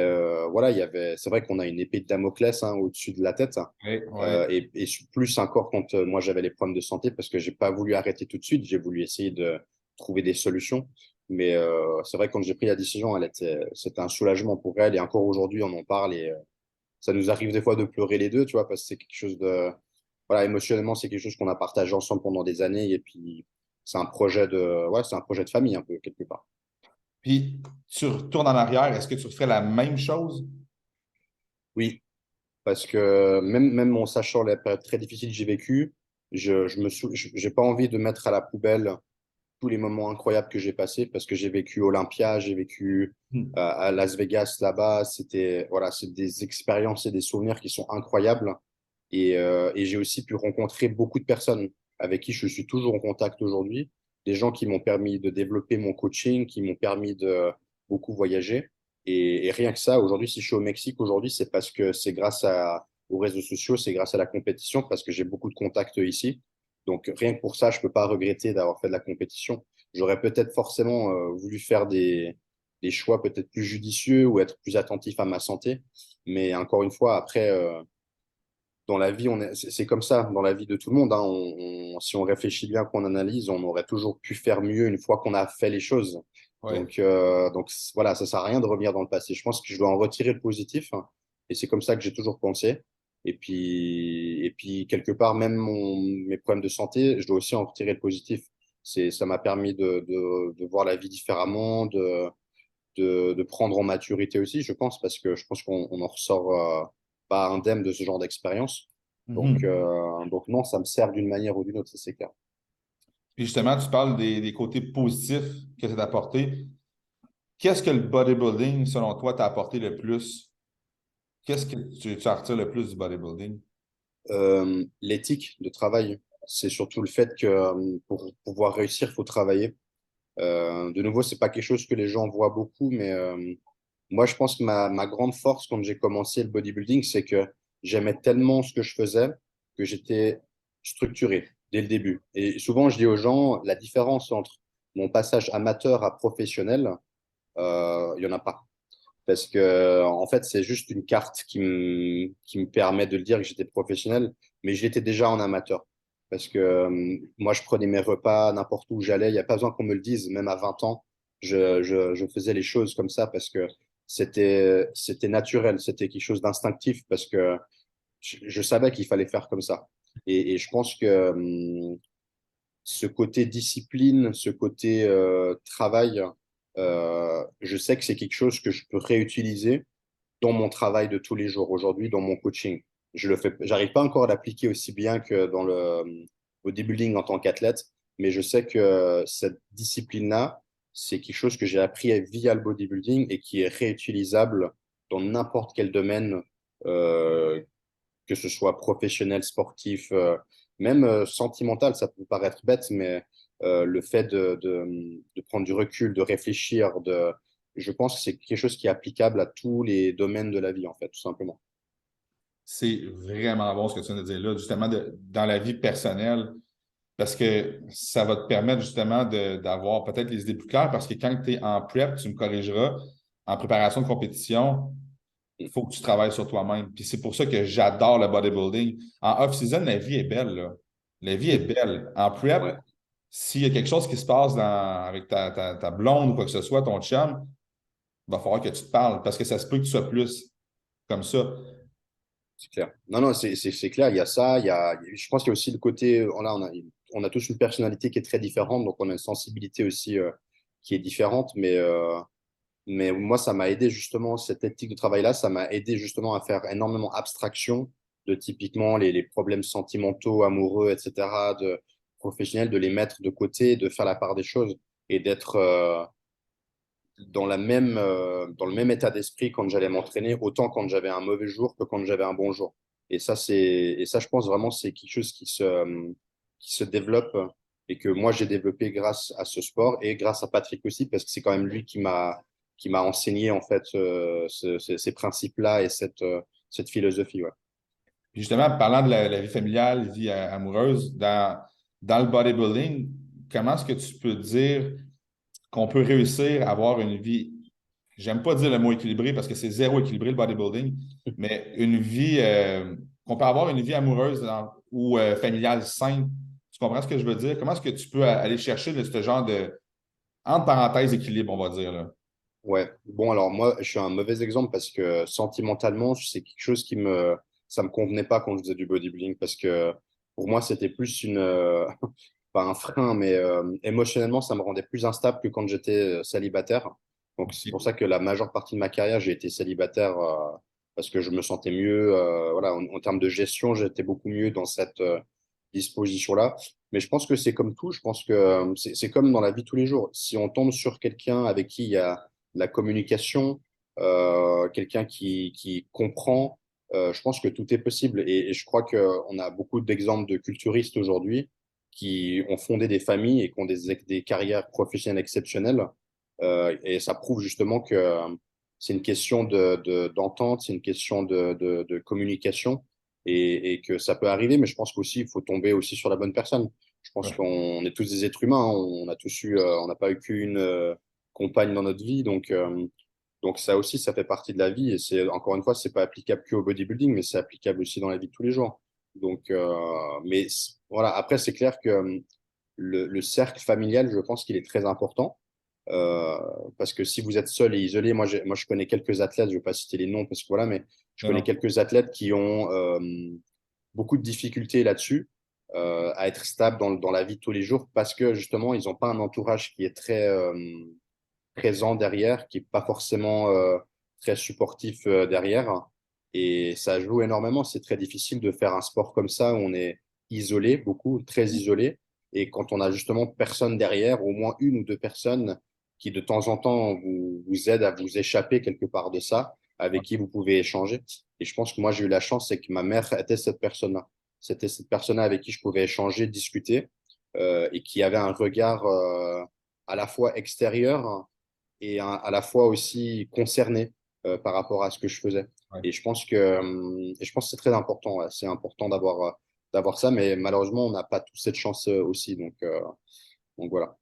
voilà, c'est vrai qu'on a une épée de Damoclès, hein, au-dessus de la tête. Ouais, ouais. Et plus encore quand moi j'avais les problèmes de santé, parce que j'ai pas voulu arrêter tout de suite, j'ai voulu essayer de trouver des solutions. Mais c'est vrai que quand j'ai pris la décision, c'était un soulagement pour elle. Et encore aujourd'hui, on en parle et ça nous arrive des fois de pleurer les deux, tu vois, parce que c'est quelque chose de, voilà, émotionnellement, c'est quelque chose qu'on a partagé ensemble pendant des années. Et puis, c'est un projet de famille un peu quelque part. Puis tu retournes en arrière, est-ce que tu ferais la même chose? Oui, parce que même en sachant les périodes très difficiles que j'ai vécues, j'ai pas envie de mettre à la poubelle tous les moments incroyables que j'ai passés parce que j'ai vécu Olympia, j'ai vécu Hmm. à Las Vegas là-bas. Voilà, c'est des expériences et des souvenirs qui sont incroyables. Et j'ai aussi pu rencontrer beaucoup de personnes avec qui je suis toujours en contact aujourd'hui. des gens qui m'ont permis de développer mon coaching, qui m'ont permis de beaucoup voyager. Et rien que ça, aujourd'hui, si je suis au Mexique, aujourd'hui, c'est parce que c'est grâce aux réseaux sociaux, c'est grâce à la compétition, parce que j'ai beaucoup de contacts ici. Donc, rien que pour ça, je peux pas regretter d'avoir fait de la compétition. J'aurais peut-être forcément voulu faire des choix peut-être plus judicieux ou être plus attentif à ma santé. Mais encore une fois, après, dans la vie, c'est comme ça, dans la vie de tout le monde, hein. Si on réfléchit bien, qu'on analyse, on aurait toujours pu faire mieux une fois qu'on a fait les choses. Ouais. Donc voilà, ça sert à rien de revenir dans le passé. Je pense que je dois en retirer le positif, hein. Et c'est comme ça que j'ai toujours pensé. Et puis quelque part, même mes problèmes de santé, je dois aussi en retirer le positif. Ça m'a permis de voir la vie différemment, de prendre en maturité aussi, je pense, parce que je pense qu'on en ressort pas indemne de ce genre d'expérience. Mhm. Donc non, ça me sert d'une manière ou d'une autre, ça c'est clair. Puis justement, tu parles des côtés positifs que ça t'a apporté. Qu'est-ce que le bodybuilding, selon toi, t'a apporté le plus? Qu'est-ce que tu en retires le plus du bodybuilding? L'éthique de travail, c'est surtout le fait que pour pouvoir réussir, il faut travailler. De nouveau, c'est pas quelque chose que les gens voient beaucoup, mais moi, je pense que ma grande force quand j'ai commencé le bodybuilding, c'est que j'aimais tellement ce que je faisais que j'étais structuré dès le début. Et souvent, je dis aux gens, la différence entre mon passage amateur à professionnel, il y en a pas. Parce que, en fait, c'est juste une carte qui me permet de le dire que j'étais professionnel, mais je l'étais déjà en amateur. Parce que moi, je prenais mes repas n'importe où j'allais. Il n'y a pas besoin qu'on me le dise. Même à 20 ans, je faisais les choses comme ça parce que c'était naturel. C'était quelque chose d'instinctif parce que je savais qu'il fallait faire comme ça. Et je pense que ce côté discipline, ce côté travail, je sais que c'est quelque chose que je peux réutiliser dans mon travail de tous les jours aujourd'hui, dans mon coaching. J'arrive pas encore à l'appliquer aussi bien que dans le bodybuilding en tant qu'athlète, mais je sais que cette discipline-là, c'est quelque chose que j'ai appris via le bodybuilding et qui est réutilisable dans n'importe quel domaine, euh, que ce soit professionnel, sportif, même sentimental. Ça peut paraître bête, mais le fait de prendre du recul, de réfléchir, je pense que c'est quelque chose qui est applicable à tous les domaines de la vie, en fait, tout simplement. C'est vraiment bon ce que tu viens de dire là, justement, dans la vie personnelle, parce que ça va te permettre justement d'avoir peut-être les idées plus claires, parce que quand tu es en prep, tu me corrigeras, en préparation de compétition, il faut que tu travailles sur toi-même. Puis c'est pour ça que j'adore le bodybuilding. En off-season, la vie est belle, là. La vie est belle. En prep, Ouais, s'il y a quelque chose qui se passe avec ta blonde ou quoi que ce soit, ton chum, il va falloir que tu te parles parce que ça se peut que tu sois plus comme ça. c'est clair. Non, non, c'est clair. Il y a ça. Je pense qu'il y a aussi le côté. On a tous une personnalité qui est très différente, donc on a une sensibilité aussi qui est différente. Mais moi, ça m'a aidé justement, cette éthique de travail-là, ça m'a aidé justement à faire énormément abstraction de typiquement les problèmes sentimentaux, amoureux, etc., de professionnels, de les mettre de côté, de faire la part des choses et d'être dans le même état d'esprit quand j'allais m'entraîner, autant quand j'avais un mauvais jour que quand j'avais un bon jour. Et ça, je pense vraiment, c'est quelque chose qui se développe et que moi, j'ai développé grâce à ce sport et grâce à Patrick aussi, parce que c'est quand même lui qui m'a enseigné, en fait, ces principes-là et cette philosophie, ouais. Puis justement, parlant de la vie familiale, vie amoureuse, dans le bodybuilding, comment est-ce que tu peux dire qu'on peut réussir à avoir une vie, j'aime pas dire le mot équilibré parce que c'est zéro équilibré le bodybuilding, mais une vie, qu'on peut avoir une vie amoureuse ou familiale saine. Tu comprends ce que je veux dire? Comment est-ce que tu peux aller chercher ce genre de, entre parenthèses, équilibre, on va dire, là? Ouais, bon, alors moi, je suis un mauvais exemple parce que sentimentalement, c'est quelque chose ça me convenait pas quand je faisais du bodybuilding parce que pour moi, c'était plus pas un frein, mais émotionnellement, ça me rendait plus instable que quand j'étais célibataire. Donc, c'est pour ça que la majeure partie de ma carrière, j'ai été célibataire parce que je me sentais mieux, voilà, en termes de gestion, j'étais beaucoup mieux dans cette disposition-là. Mais je pense que c'est comme tout, je pense que c'est comme dans la vie de tous les jours. Si on tombe sur quelqu'un avec qui il y a la communication, quelqu'un qui comprend, je pense que tout est possible. Et je crois qu'on a beaucoup d'exemples de culturistes aujourd'hui qui ont fondé des familles et qui ont des carrières professionnelles exceptionnelles. Et ça prouve justement que c'est une question d'entente, c'est une question de communication et que ça peut arriver, mais je pense qu'aussi, il faut tomber aussi sur la bonne personne. Je pense Ouais. qu'on est tous des êtres humains, hein. On a tous eu, on n'a pas eu qu'une compagne dans notre vie, donc ça aussi, ça fait partie de la vie et c'est encore une fois, c'est pas applicable que au bodybuilding, mais c'est applicable aussi dans la vie de tous les jours. Voilà. Après, c'est clair que le cercle familial, je pense qu'il est très important. Euh, Parce que si vous êtes seul et isolé, moi je connais quelques athlètes, je ne vais pas citer les noms parce que voilà, mais je Non, connais non. quelques athlètes qui ont beaucoup de difficultés là-dessus, à être stable dans la vie de tous les jours parce que justement, ils n'ont pas un entourage qui est très présent derrière, qui n'est pas forcément très supportif derrière. Et ça joue énormément. C'est très difficile de faire un sport comme ça où on est isolé, beaucoup, très isolé. Et quand on a justement personne derrière, au moins une ou deux personnes qui de temps en temps vous aident à vous échapper quelque part de ça, avec qui vous pouvez échanger. Et je pense que moi, j'ai eu la chance, c'est que ma mère était cette personne-là. C'était cette personne-là avec qui je pouvais échanger, discuter, et qui avait un regard à la fois extérieur et à la fois aussi concerné par rapport à ce que je faisais. Ouais. Et je pense que c'est très important. Ouais. C'est important d'avoir ça, mais malheureusement, on n'a pas toute cette chance aussi. Donc voilà.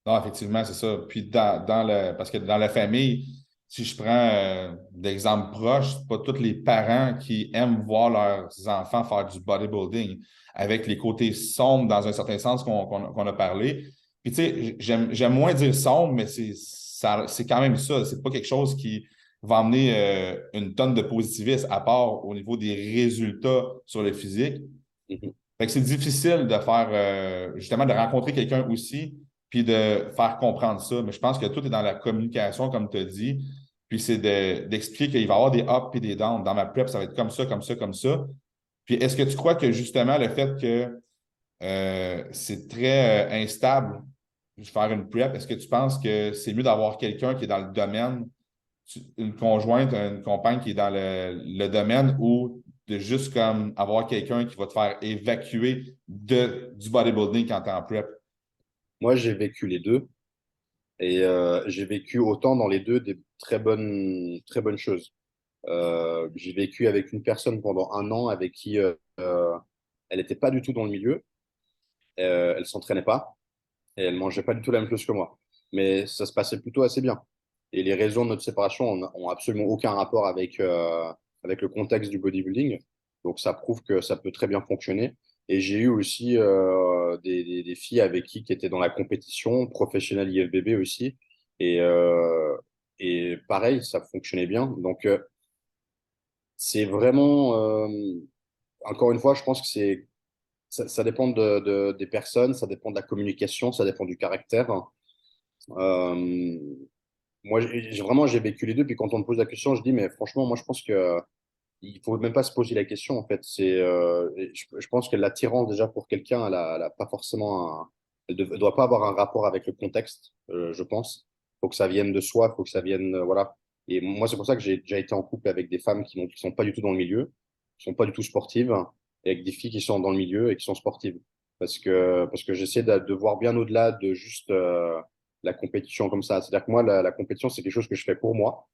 Non, effectivement, c'est ça. Puis parce que dans la famille, si je prends d'exemples proches, c'est pas tous les parents qui aiment voir leurs enfants faire du bodybuilding avec les côtés sombres dans un certain sens qu'on a parlé. Puis tu sais, j'aime moins dire sombre, mais c'est quand même ça. C'est pas quelque chose qui va amener une tonne de positivisme à part au niveau des résultats sur le physique. Mhm. Fait que c'est difficile de faire, justement, de rencontrer quelqu'un aussi, puis de faire comprendre ça. Mais je pense que tout est dans la communication, comme tu as dit. Puis c'est d'expliquer qu'il va y avoir des ups et des downs. Dans ma prep, ça va être comme ça, comme ça, comme ça. Puis est-ce que tu crois que justement le fait que c'est très instable de faire une prep, est-ce que tu penses que c'est mieux d'avoir quelqu'un qui est dans le domaine, une conjointe, une compagne qui est dans le domaine ou de juste comme avoir quelqu'un qui va te faire évacuer du bodybuilding quand tu es en prep? Moi, j'ai vécu les deux et j'ai vécu autant dans les deux des très bonnes choses. J'ai vécu avec une personne pendant un an avec qui elle n'était pas du tout dans le milieu, elle s'entraînait pas et elle mangeait pas du tout la même chose que moi. Mais ça se passait plutôt assez bien. Et les raisons de notre séparation ont absolument aucun rapport avec le contexte du bodybuilding. Donc ça prouve que ça peut très bien fonctionner. Et j'ai eu aussi des filles avec qui étaient dans la compétition, professionnelle IFBB aussi. Et, euh, et pareil, ça fonctionnait bien. Donc c'est vraiment, encore une fois, je pense que ça dépend des personnes, ça dépend de la communication, ça dépend du caractère. Euh, Moi, vraiment, j'ai vécu les deux. Puis quand on me pose la question, je dis, mais franchement, moi, je pense que il faut même pas se poser la question. En fait, je pense que l'attirance déjà pour quelqu'un, elle a pas forcément elle doit pas avoir un rapport avec le contexte. Je pense. Faut que ça vienne de soi. Faut que ça vienne, voilà. Et moi, c'est pour ça que j'ai déjà été en couple avec des femmes qui sont pas du tout dans le milieu, qui sont pas du tout sportives, et avec des filles qui sont dans le milieu et qui sont sportives. Parce que j'essaie de voir bien au-delà de juste la compétition comme ça. C'est-à-dire que moi, la compétition, c'est quelque chose que je fais pour moi.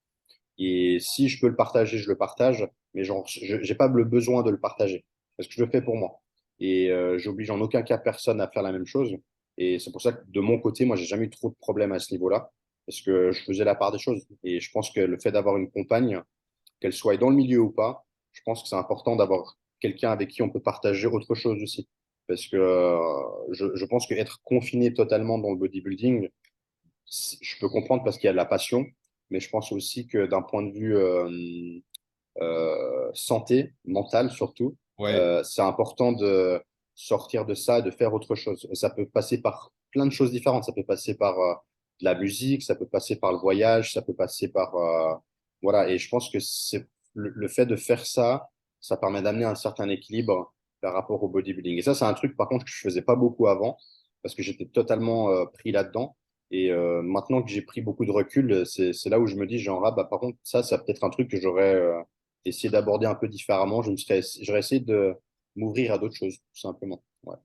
Et si je peux le partager, je le partage, mais genre, je n'ai pas le besoin de le partager parce que je le fais pour moi. Et j'oblige en aucun cas personne à faire la même chose. Et c'est pour ça que de mon côté, moi, j'ai jamais eu trop de problèmes à ce niveau-là parce que je faisais la part des choses. Et je pense que le fait d'avoir une compagne, qu'elle soit dans le milieu ou pas, je pense que c'est important d'avoir quelqu'un avec qui on peut partager autre chose aussi. Parce que je pense qu'être confiné totalement dans le bodybuilding, je peux comprendre parce qu'il y a de la passion, mais je pense aussi que d'un point de vue santé mentale surtout, Oui, c'est important de sortir de ça, de faire autre chose. Et ça peut passer par plein de choses différentes. Ça peut passer par de la musique, ça peut passer par le voyage, ça peut passer par voilà. Et je pense que c'est le fait de faire ça, ça permet d'amener un certain équilibre par rapport au bodybuilding. Et ça, c'est un truc par contre que je faisais pas beaucoup avant parce que j'étais totalement pris là-dedans. Et maintenant que j'ai pris beaucoup de recul, c'est là où je me dis, genre, ah, bah, par contre, ça, c'est peut-être un truc que j'aurais essayer d'aborder un peu différemment. J'aurais essayé de m'ouvrir à d'autres choses, tout simplement. Ouais.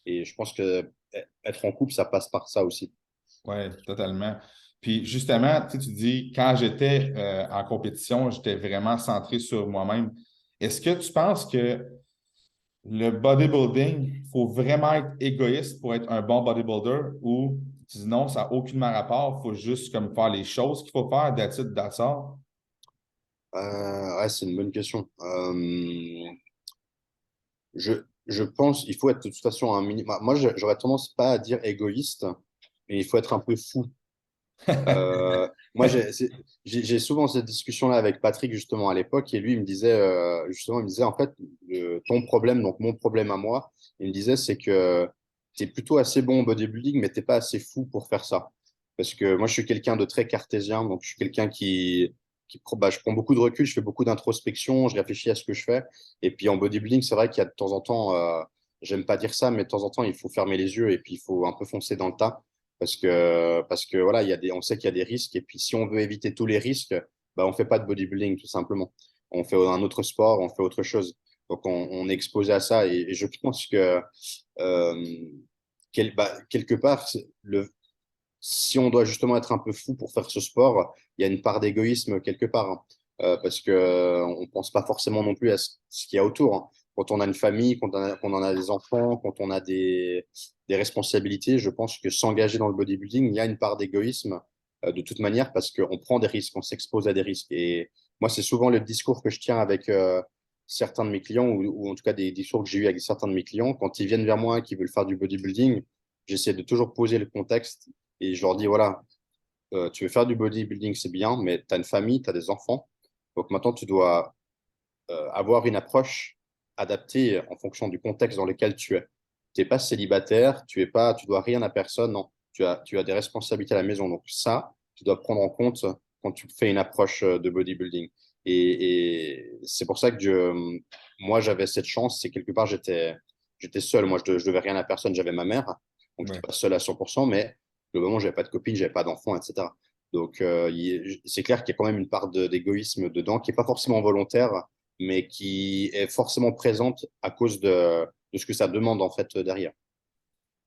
Et je pense que être en couple, ça passe par ça aussi. Oui, totalement. Puis justement, tu dis, quand j'étais en compétition, j'étais vraiment centré sur moi-même. Est-ce que tu penses que le bodybuilding, il faut vraiment être égoïste pour être un bon bodybuilder ou tu dis non, ça n'a aucunement rapport, il faut juste comme faire les choses qu'il faut faire, that's it, that's all? Ouais, c'est une bonne question. Je, je pense il faut être de toute façon un minimum. Moi, j'aurais tendance pas à dire égoïste, mais il faut être un peu fou. Moi, j'ai souvent cette discussion-là avec Patrick, justement, à l'époque, et lui, il me disait, justement, il me disait, en fait, ton problème, donc mon problème à moi, il me disait, c'est que tu es plutôt assez bon au bodybuilding, mais t'es pas assez fou pour faire ça. Parce que moi, je suis quelqu'un de très cartésien, donc je suis quelqu'un bah, je prends beaucoup de recul, je fais beaucoup d'introspection, je réfléchis à ce que je fais. Et puis en bodybuilding, c'est vrai qu'il y a de temps en temps, j'aime pas dire ça, mais de temps en temps, il faut fermer les yeux et puis il faut un peu foncer dans le tas parce que voilà, on sait qu'il y a des risques. Et puis, si on veut éviter tous les risques, bah, on fait pas de bodybuilding, tout simplement. On fait un autre sport, on fait autre chose. Donc, on est exposé à ça. Et je pense que euh, quelque part, si on doit justement être un peu fou pour faire ce sport, il y a une part d'égoïsme quelque part, hein. Parce que on pense pas forcément non plus à ce qu'il y a autour, hein. Quand on a une famille, quand on en a des enfants, quand on a des responsabilités, je pense que s'engager dans le bodybuilding, il y a une part d'égoïsme de toute manière parce qu'on prend des risques, on s'expose à des risques. Et moi, c'est souvent le discours que je tiens avec certains de mes clients ou en tout cas des discours que j'ai eu avec certains de mes clients. Quand ils viennent vers moi et qu'ils veulent faire du bodybuilding, j'essaie de toujours poser le contexte et je leur dis, voilà, tu veux faire du bodybuilding, c'est bien, mais tu as une famille, tu as des enfants. Donc maintenant, tu dois avoir une approche adaptée en fonction du contexte dans lequel tu es. Tu n'es pas célibataire, tu dois rien à personne, non. Tu as des responsabilités à la maison. Donc ça, tu dois prendre en compte quand tu fais une approche de bodybuilding. Et c'est pour ça que moi, j'avais cette chance. C'est quelque part, j'étais seul. Moi, je devais rien à personne. J'avais ma mère. Donc, je Ouais. n'étais pas seul à 100%, mais globalement, j'avais pas de copine, j'avais pas d'enfant, etc. Donc, c'est clair qu'il y a quand même une part d'égoïsme dedans qui n'est pas forcément volontaire, mais qui est forcément présente à cause de ce que ça demande en fait derrière.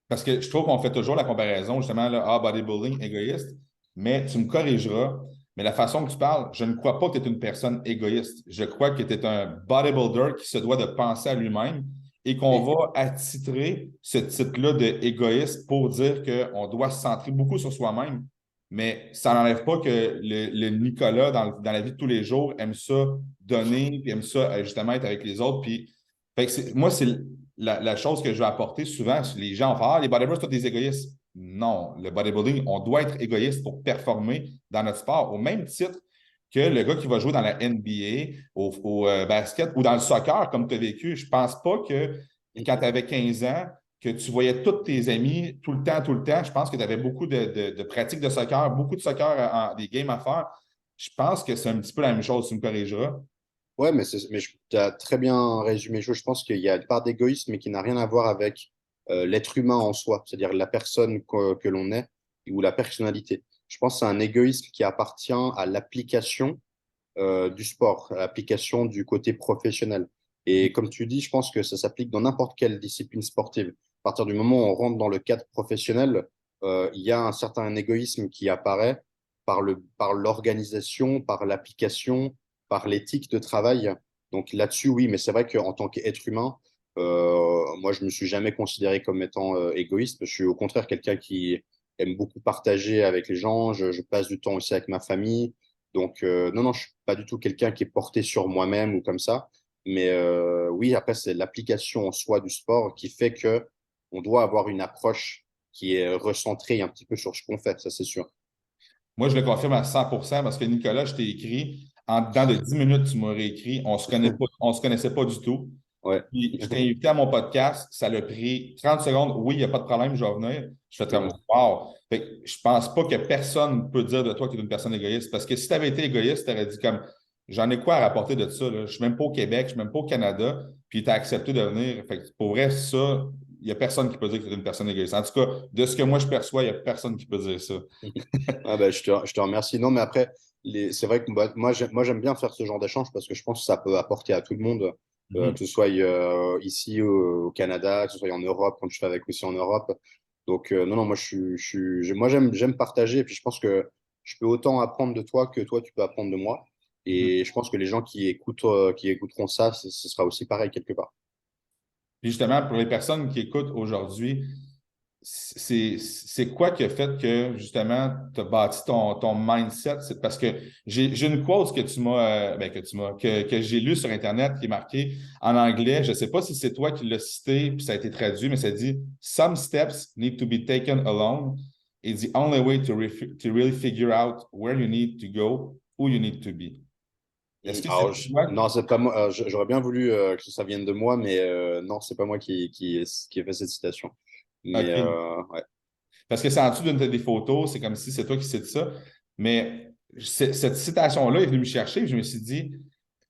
Parce que je trouve qu'on fait toujours la comparaison, justement, là, bodybuilding, égoïste, mais tu me corrigeras, mais la façon que tu parles, je ne crois pas que tu es une personne égoïste. Je crois que tu es un bodybuilder qui se doit de penser à lui-même et qu'on Oui, va attitrer ce titre-là d'égoïste pour dire qu'on doit se centrer beaucoup sur soi-même. Mais ça n'enlève pas que le Nicolas, dans la vie de tous les jours, aime ça donner, puis aime ça justement être avec les autres. Puis, fait que moi, c'est la chose que je vais apporter souvent, les gens vont faire, ah, les bodybuilders, sont des égoïstes. Non, le bodybuilding, on doit être égoïste pour performer dans notre sport, au même titre que le gars qui va jouer dans la NBA, au basket ou dans le soccer, comme tu as vécu. Je ne pense pas que quand tu avais 15 ans, que tu voyais tous tes amis tout le temps. Je pense que tu avais beaucoup de pratiques de soccer, beaucoup de soccer, des games à faire. Je pense que c'est un petit peu la même chose, tu me corrigeras. ouais, mais tu as très bien résumé les choses. Je pense qu'il y a une part d'égoïsme, mais qui n'a rien à voir avec l'être humain en soi, c'est-à-dire la personne que l'on est ou la personnalité. Je pense que c'est un égoïsme qui appartient à l'application du sport, à l'application du côté professionnel. Et comme tu dis, je pense que ça s'applique dans n'importe quelle discipline sportive. À partir du moment où on rentre dans le cadre professionnel, il y a un certain égoïsme qui apparaît par l'organisation, par l'application, par l'éthique de travail. Donc là-dessus, oui, mais c'est vrai qu'en tant qu'être humain, moi, je me suis jamais considéré comme étant égoïste. Je suis au contraire quelqu'un qui aime beaucoup partager avec les gens. Je passe du temps aussi avec ma famille. Donc, non, non, je suis pas du tout quelqu'un qui est porté sur moi-même ou comme ça. Mais oui, après, c'est l'application en soi du sport qui fait que on doit avoir une approche qui est recentrée un petit peu sur ce qu'on fait, ça c'est sûr. Moi, je le confirme à 100% parce que Nicolas, je t'ai écrit, en dedans de 10 minutes, tu m'aurais écrit, on se connaissait pas du tout. Ouais. Puis, je t'ai invité à mon podcast, ça l'a pris 30 secondes. Oui, il n'y a pas de problème, je vais venir. Je fais comme, wow. Fait que je pense pas que personne peut dire de toi que tu es une personne égoïste parce que si tu avais été égoïste, tu aurais dit comme, j'en ai quoi à rapporter de ça, là. Je suis même pas au Québec, je suis même pas au Canada, puis tu as accepté de venir. Fait que pour vrai, ça, il n'y a personne qui peut dire que tu es une personne égoïste. En tout cas, de ce que moi je perçois, il n'y a personne qui peut dire ça. Ah bah, je te remercie. Non, mais après, c'est vrai que bah, moi, j'aime bien faire ce genre d'échange parce que je pense que ça peut apporter à tout le monde Mhm. que ce soit ici au Canada, que ce soit en Europe, quand je fais avec aussi en Europe. Donc, non, non, moi, moi j'aime partager. Et puis, je pense que je peux autant apprendre de toi que toi, tu peux apprendre de moi. Mhm. Et je pense que les gens qui écouteront ça, ce sera aussi pareil quelque part. Puis justement, pour les personnes qui écoutent aujourd'hui, c'est quoi qui a fait que justement tu as bâti ton mindset? C'est parce que j'ai une quote que tu m'as ben, que j'ai lue sur Internet qui est marquée en anglais. Je ne sais pas si c'est toi qui l'as cité, puis ça a été traduit, mais ça dit Some steps need to be taken alone. It's the only way to really figure out where you need to go, who you need to be. Est-ce que c'est Alors, toi? non, c'est pas moi. J'aurais bien voulu que ça vienne de moi, mais non, c'est pas moi qui ai fait cette citation. Mais OK. ouais. Parce que c'est en dessous d'une des photos, c'est comme si c'est toi qui cites ça. Mais cette citation-là est venue me chercher, et je me suis dit,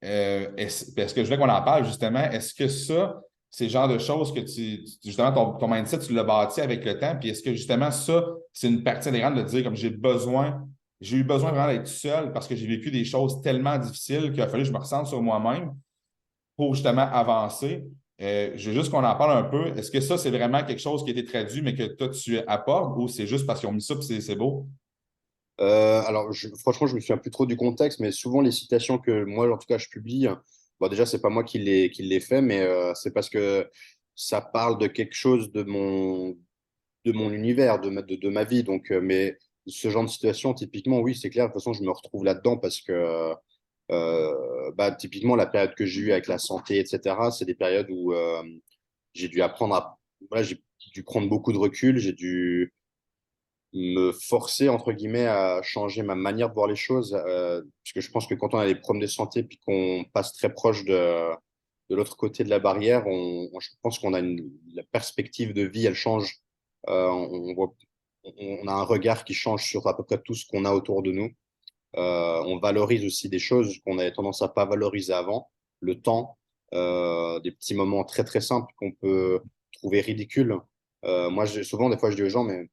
parce que je voulais qu'on en parle justement, est-ce que ça, c'est le genre de choses que justement, ton mindset, tu l'as bâti avec le temps, puis est-ce que justement ça, c'est une partie intégrante de dire comme j'ai eu besoin vraiment d'être seul parce que j'ai vécu des choses tellement difficiles qu'il a fallu que je me ressente sur moi-même pour justement avancer. Je veux juste qu'on en parle un peu. Est-ce que ça, c'est vraiment quelque chose qui a été traduit, mais que toi, tu apportes, ou c'est juste parce qu'ils ont mis ça et c'est beau? Alors, franchement, je me souviens plus trop du contexte, mais souvent les citations que moi, en tout cas, je publie, bon, déjà, c'est pas moi qui l'ai fait, mais c'est parce que ça parle de quelque chose de mon univers, de ma vie. Donc, mais ce genre de situation, typiquement, oui, c'est clair. De toute façon, je me retrouve là-dedans parce que, typiquement, la période que j'ai eue avec la santé, etc., c'est des périodes où j'ai dû apprendre voilà, j'ai dû prendre beaucoup de recul, j'ai dû me forcer, entre guillemets, à changer ma manière de voir les choses. Parce que je pense que quand on a des problèmes de santé puis qu'on passe très proche de l'autre côté de la barrière, je pense qu'on a la perspective de vie, elle change. On a un regard qui change sur à peu près tout ce qu'on a autour de nous. On valorise aussi des choses qu'on avait tendance à pas valoriser avant. Le temps, des petits moments très très simples qu'on peut trouver ridicules. Moi, souvent, des fois, je dis aux gens, mais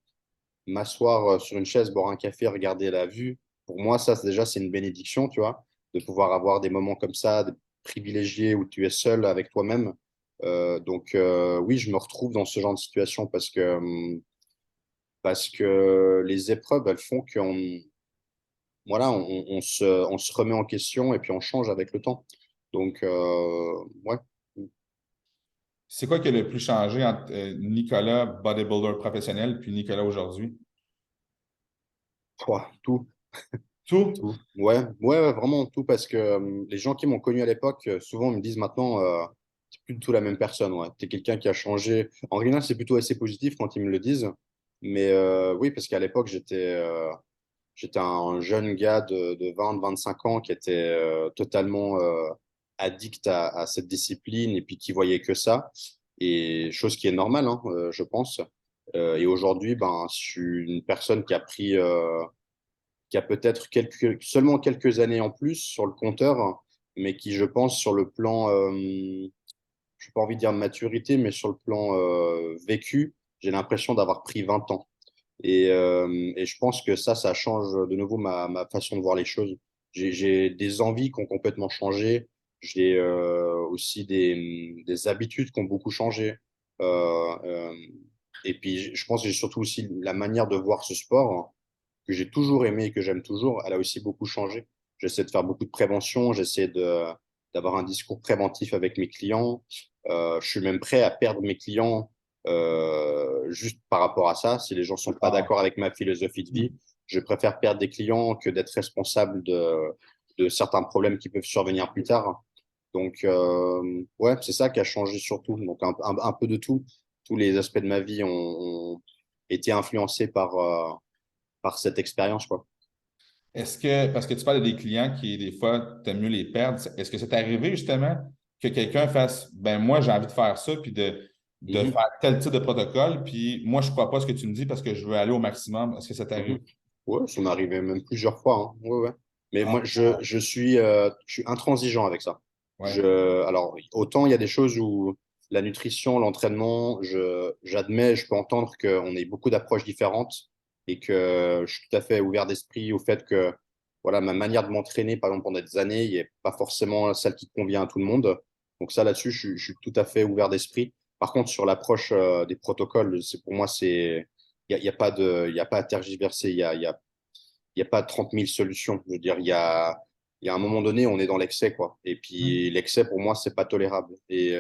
m'asseoir sur une chaise, boire un café, regarder la vue, pour moi, ça, déjà, c'est une bénédiction, tu vois, de pouvoir avoir des moments comme ça, des privilégiés où tu es seul avec toi-même. Oui, je me retrouve dans ce genre de situation parce que les épreuves, elles font qu'on voilà, on se remet en question et puis on change avec le temps. Donc, ouais, C'est quoi qui a le plus changé entre Nicolas, bodybuilder professionnel, puis Nicolas aujourd'hui? Ouah, tout. Tout? Tout. Ouais, ouais, ouais, vraiment tout, parce que les gens qui m'ont connu à l'époque, souvent me disent maintenant, t'es plus du tout la même personne, ouais. T'es quelqu'un qui a changé. En général, c'est plutôt assez positif quand ils me le disent. Mais oui, parce qu'à l'époque, j'étais un jeune gars de 20, 25 ans qui était totalement addict à cette discipline et puis qui voyait que ça. Et chose qui est normale, hein, je pense. Et aujourd'hui, ben, je suis une personne qui a peut-être seulement quelques années en plus sur le compteur, mais qui, je pense, sur le plan, je n'ai pas envie de dire maturité, mais sur le plan vécu, j'ai l'impression d'avoir pris 20 ans. Et je pense que ça change de nouveau ma façon de voir les choses. J'ai des envies qui ont complètement changé. J'ai aussi des habitudes qui ont beaucoup changé. Euh, euh, et puis, je pense que j'ai surtout aussi la manière de voir ce sport que j'ai toujours aimé et que j'aime toujours, elle a aussi beaucoup changé. J'essaie de faire beaucoup de prévention, d'avoir un discours préventif avec mes clients. Je suis même prêt à perdre mes clients juste par rapport à ça. Si les gens sont pas Ah. d'accord avec ma philosophie de vie, je préfère perdre des clients que d'être responsable de certains problèmes qui peuvent survenir plus tard. Donc, ouais, c'est ça qui a changé surtout. Donc, un peu de tout. Tous les aspects de ma vie ont été influencés par cette expérience, quoi. Est-ce que, parce que tu parles des clients qui, des fois, t'aimes mieux les perdre, est-ce que c'est arrivé justement que quelqu'un fasse, ben moi, j'ai envie de faire ça, puis de Mhm, faire tel type de protocole, puis moi, je ne crois pas ce que tu me dis parce que je veux aller au maximum. Est-ce que ça t'arrive? mhm. Ouais, ça m'est arrivé même plusieurs fois, hein. Ouais, ouais. Mais Ah, moi, je suis intransigeant avec ça. ouais. Alors, autant il y a des choses où la nutrition, l'entraînement, j'admets, je peux entendre qu'on ait beaucoup d'approches différentes et que je suis tout à fait ouvert d'esprit au fait que voilà, ma manière de m'entraîner, par exemple, pendant des années, n'est pas forcément celle qui convient à tout le monde. Donc ça, là-dessus, je suis tout à fait ouvert d'esprit. Par contre, sur l'approche des protocoles, pour moi, y a pas il y a pas à tergiverser. Il y a pas 30 000 solutions. Je veux dire, il y a un moment donné, on est dans l'excès, quoi. Et puis, l'excès, pour moi, c'est pas tolérable. Et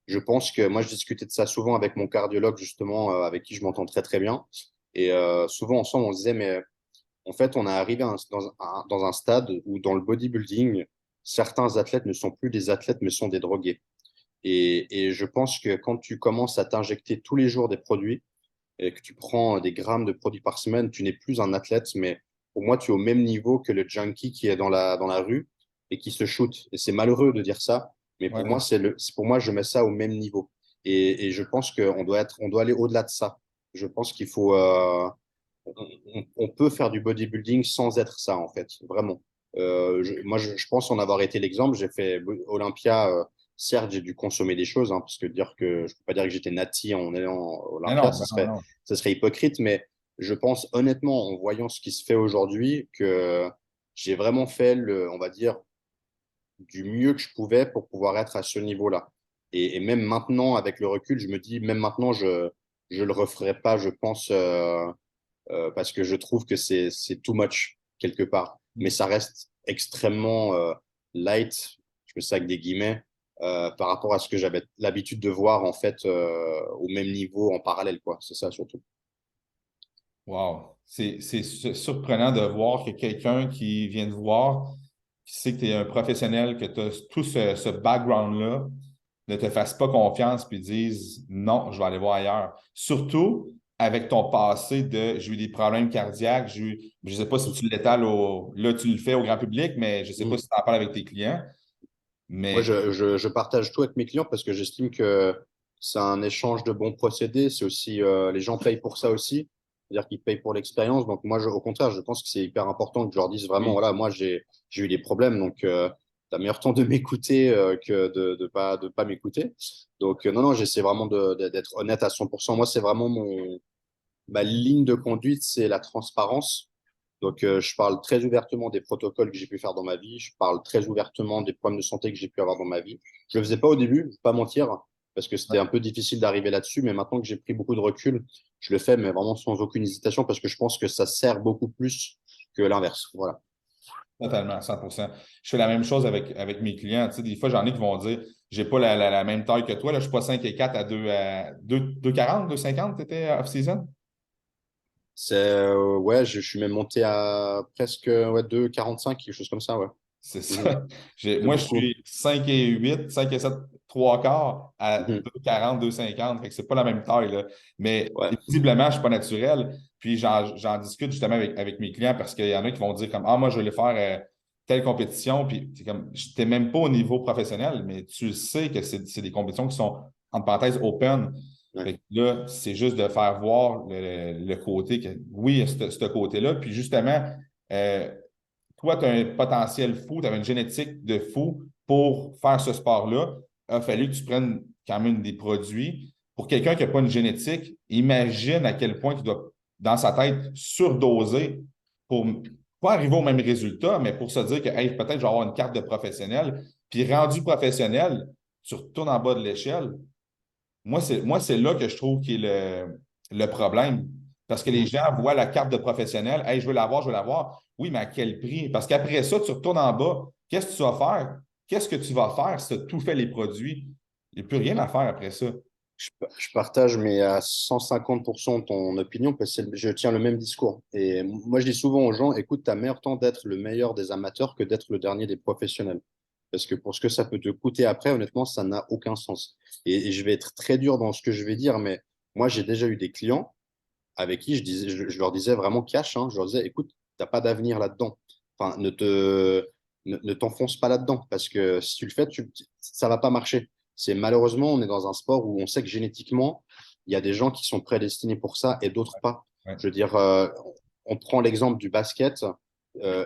je pense que moi, je discutais de ça souvent avec mon cardiologue, justement, avec qui je m'entends très, très bien. Et souvent, ensemble, on se disait, mais en fait, on est arrivé dans un stade où, dans le bodybuilding, certains athlètes ne sont plus des athlètes, mais sont des drogués. Et je pense que quand tu commences à t'injecter tous les jours des produits, et que tu prends des grammes de produits par semaine, tu n'es plus un athlète, mais pour moi, tu es au même niveau que le junkie qui est dans la rue et qui se shoot. Et c'est malheureux de dire ça, mais pour moi, Ouais. pour moi, je mets ça au même niveau. Et je pense on doit aller au-delà de ça. Je pense qu'il faut, on peut faire du bodybuilding sans être ça, en fait, vraiment. Je pense en avoir été l'exemple. J'ai fait Olympia. Certes, j'ai dû consommer des choses, hein, parce que dire que je peux pas dire que j'étais nati en allant à Mais Olympia, non, mais non, mais non. ça serait hypocrite. Mais je pense honnêtement, en voyant ce qui se fait aujourd'hui, que j'ai vraiment fait on va dire, du mieux que je pouvais pour pouvoir être à ce niveau-là. Et même maintenant, avec le recul, je me dis, même maintenant, je le referai pas, je pense. Parce que je trouve que c'est too much quelque part. Mais ça reste extrêmement light, je mets ça avec des guillemets, par rapport à ce que j'avais l'habitude de voir en fait au même niveau en parallèle, quoi. C'est ça surtout. Wow. C'est surprenant de voir que quelqu'un qui vient te voir, qui sait que tu es un professionnel, que tu as tout ce background-là, ne te fasse pas confiance puis dise non, je vais aller voir ailleurs. Surtout avec ton passé de j'ai eu des problèmes cardiaques, je ne sais pas si tu l'étales là, tu le fais au grand public, mais je ne sais pas Mm. si tu en parles avec tes clients. Moi, Mais je partage tout avec mes clients parce que j'estime que c'est un échange de bons procédés. C'est aussi, les gens payent pour ça aussi. C'est-à-dire qu'ils payent pour l'expérience. Donc, moi, au contraire, je pense que c'est hyper important que je leur dise vraiment, oui, voilà, moi, j'ai eu des problèmes. Donc, t'as meilleur temps de m'écouter que de pas m'écouter. Donc, non, non, j'essaie vraiment d'être honnête à 100%. Moi, c'est vraiment ma ligne de conduite, c'est la transparence. Donc, je parle très ouvertement des protocoles que j'ai pu faire dans ma vie. Je parle très ouvertement des problèmes de santé que j'ai pu avoir dans ma vie. Je le faisais pas au début, je vais pas mentir, parce que c'était un peu difficile d'arriver là-dessus. Mais maintenant que j'ai pris beaucoup de recul, je le fais, mais vraiment sans aucune hésitation, parce que je pense que ça sert beaucoup plus que l'inverse. Voilà. totalement, 100%. Je fais la même chose avec mes clients. Tu sais, des fois, j'en ai qui vont dire j'ai pas la même taille que toi. Là, je suis pas 5 et 4 à 2,40, 2,50, tu étais off-season? Ouais, je suis même monté à presque ouais, 2,45, quelque chose comme ça, ouais. C'est Mhm. ça. C'est Moi, je beaucoup. suis 5 et 8, 5 et 7, 3 quarts à Mhm. 2,40, 2,50. Fait que c'est pas la même taille, là. Mais Ouais. visiblement, je suis pas naturel. Puis j'en discute justement avec mes clients parce qu'il y en a qui vont dire comme ah, moi, je vais aller faire telle compétition. Puis c'est comme je n'étais même pas au niveau professionnel, mais tu sais que c'est des compétitions qui sont entre parenthèses open. Ouais. Fait que là, c'est juste de faire voir le côté que oui, il y a ce côté-là. Puis justement, euh, toi, tu as un potentiel fou, tu as une génétique de fou pour faire ce sport-là. Il a fallu que tu prennes quand même des produits. Pour quelqu'un qui n'a pas une génétique, imagine à quel point il doit, dans sa tête, surdoser pour pas arriver au même résultat, mais pour se dire que hey, peut-être je vais avoir une carte de professionnel. Puis rendu professionnel, tu retournes en bas de l'échelle. Moi, c'est là que je trouve qu'il est le problème. Parce que les Mhm. gens voient la carte de professionnel. Hey, je veux l'avoir, je veux l'avoir. Oui, mais à quel prix? Parce qu'après ça, tu retournes en bas. Qu'est-ce que tu vas faire? Qu'est-ce que tu vas faire si tu as tout fait les produits? Il n'y a plus rien à faire après ça. Je partage, mais à 150% ton opinion, parce que je tiens le même discours. Et moi, je dis souvent aux gens, écoute, t'as meilleur temps d'être le meilleur des amateurs que d'être le dernier des professionnels. Parce que pour ce que ça peut te coûter après, honnêtement, ça n'a aucun sens. Et je vais être très dur dans ce que je vais dire, mais moi, j'ai déjà eu des clients avec qui je leur disais vraiment cash, hein, je leur disais, écoute, t'as pas d'avenir là-dedans. Enfin, ne t'enfonce pas là-dedans, parce que si tu le fais, ça va pas marcher. C'est malheureusement, on est dans un sport où on sait que génétiquement, il y a des gens qui sont prédestinés pour ça et d'autres pas. Ouais. Je veux dire, on prend l'exemple du basket.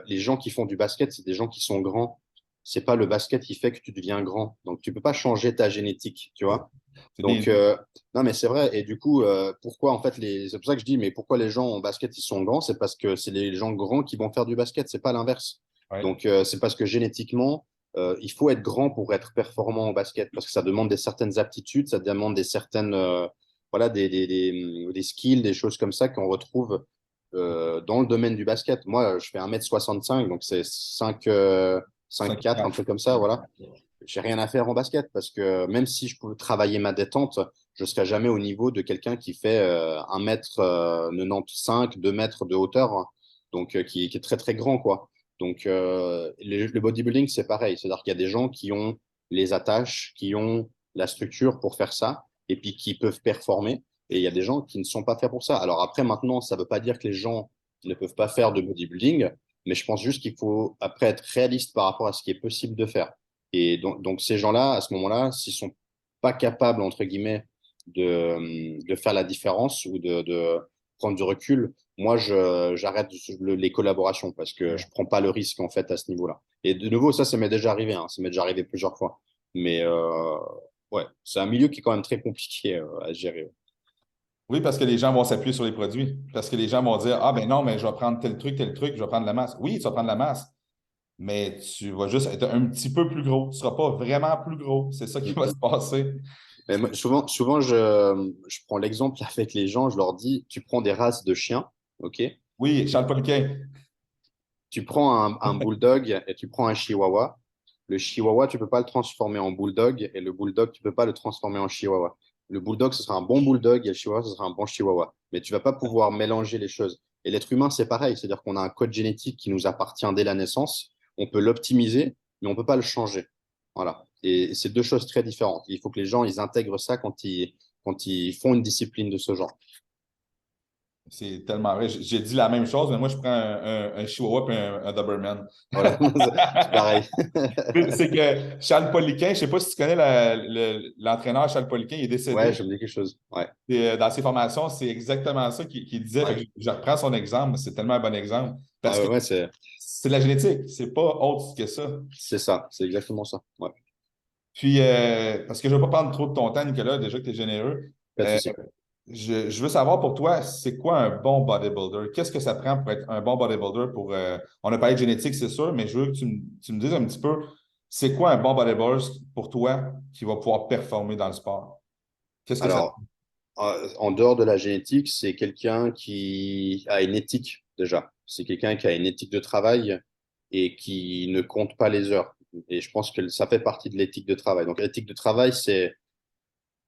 Les gens qui font du basket, c'est des gens qui sont grands. C'est pas le basket qui fait que tu deviens grand. Donc, tu peux pas changer ta génétique, tu vois. C'est bien Donc, dit. non, mais c'est vrai. Et du coup, pourquoi, en fait, c'est pour ça que je dis, mais pourquoi les gens en basket, ils sont grands? C'est parce que c'est les gens grands qui vont faire du basket, c'est pas l'inverse. Ouais. Donc, c'est parce que génétiquement, il faut être grand pour être performant au basket parce que ça demande des certaines aptitudes, ça demande des certaines, voilà, des skills, des choses comme ça qu'on retrouve dans le domaine du basket. Moi, je fais 1m65, donc c'est 5'4", un 5-4. truc comme ça, voilà. J'ai rien à faire en basket parce que même si je pouvais travailler ma détente, je serais jamais au niveau de quelqu'un qui fait 1m95, 2 mètres de hauteur, hein. Donc qui est très très grand, quoi. Donc le bodybuilding, c'est pareil. C'est-à-dire qu'il y a des gens qui ont les attaches, qui ont la structure pour faire ça et puis qui peuvent performer. Et il y a des gens qui ne sont pas faits pour ça. Alors après, maintenant, ça ne veut pas dire que les gens ne peuvent pas faire de bodybuilding, mais je pense juste qu'il faut après être réaliste par rapport à ce qui est possible de faire. Et donc ces gens-là, à ce moment-là, s'ils sont pas capables, entre guillemets, de faire la différence ou de prendre du recul, moi, j'arrête les collaborations parce que je prends pas le risque, en fait, à ce niveau-là. Et de nouveau, ça m'est déjà arrivé, hein, ça m'est déjà arrivé plusieurs fois. Mais ouais, c'est un milieu qui est quand même très compliqué à gérer. Oui, parce que les gens vont s'appuyer sur les produits. Parce que les gens vont dire, ah ben non, mais je vais prendre tel truc, je vais prendre la masse. Oui, tu vas prendre la masse, mais tu vas juste être un petit peu plus gros. Tu ne seras pas vraiment plus gros. C'est ça qui va se passer. Mais moi, souvent je prends l'exemple avec les gens, je leur dis, tu prends des races de chiens, ok? Oui, Charles Poliquin. Tu prends un bulldog et tu prends un chihuahua. Le chihuahua, tu peux pas le transformer en bulldog et le bulldog, tu peux pas le transformer en chihuahua. Le bulldog, ce sera un bon bulldog et le chihuahua, ce sera un bon chihuahua. Mais tu vas pas pouvoir mélanger les choses. Et l'être humain, c'est pareil. C'est-à-dire qu'on a un code génétique qui nous appartient dès la naissance. On peut l'optimiser, mais on peut pas le changer. Voilà. Et c'est deux choses très différentes. Il faut que les gens, ils intègrent ça quand ils font une discipline de ce genre. C'est tellement vrai. J'ai dit la même chose, mais moi, je prends un Chihuahua et un Doberman. Voilà. C'est pareil. C'est que Charles Poliquin, je ne sais pas si tu connais l'entraîneur Charles Poliquin, il est Ouais, décédé. je me dis quelque chose. Ouais. Et, dans ses formations, c'est exactement ça qu'il disait. Fait Ouais. que je reprends son exemple, c'est tellement un bon exemple. Parce Ah que ouais, c'est de la génétique, c'est pas autre que ça. c'est ça. C'est exactement ça. Ouais. Puis, parce que je ne veux pas prendre trop de ton temps, Nicolas, déjà que tu es généreux. Pas de euh, souci. je veux savoir pour toi, c'est quoi un bon bodybuilder? Qu'est-ce que ça prend pour être un bon bodybuilder pour, on a parlé de génétique, c'est sûr, mais je veux que tu me dises un petit peu, c'est quoi un bon bodybuilder pour toi qui va pouvoir performer dans le sport? Qu'est-ce que ça Alors, en dehors de la génétique, c'est quelqu'un qui a une éthique déjà. C'est quelqu'un qui a une éthique de travail et qui ne compte pas les heures. Et je pense que ça fait partie de l'éthique de travail. Donc, l'éthique de travail, c'est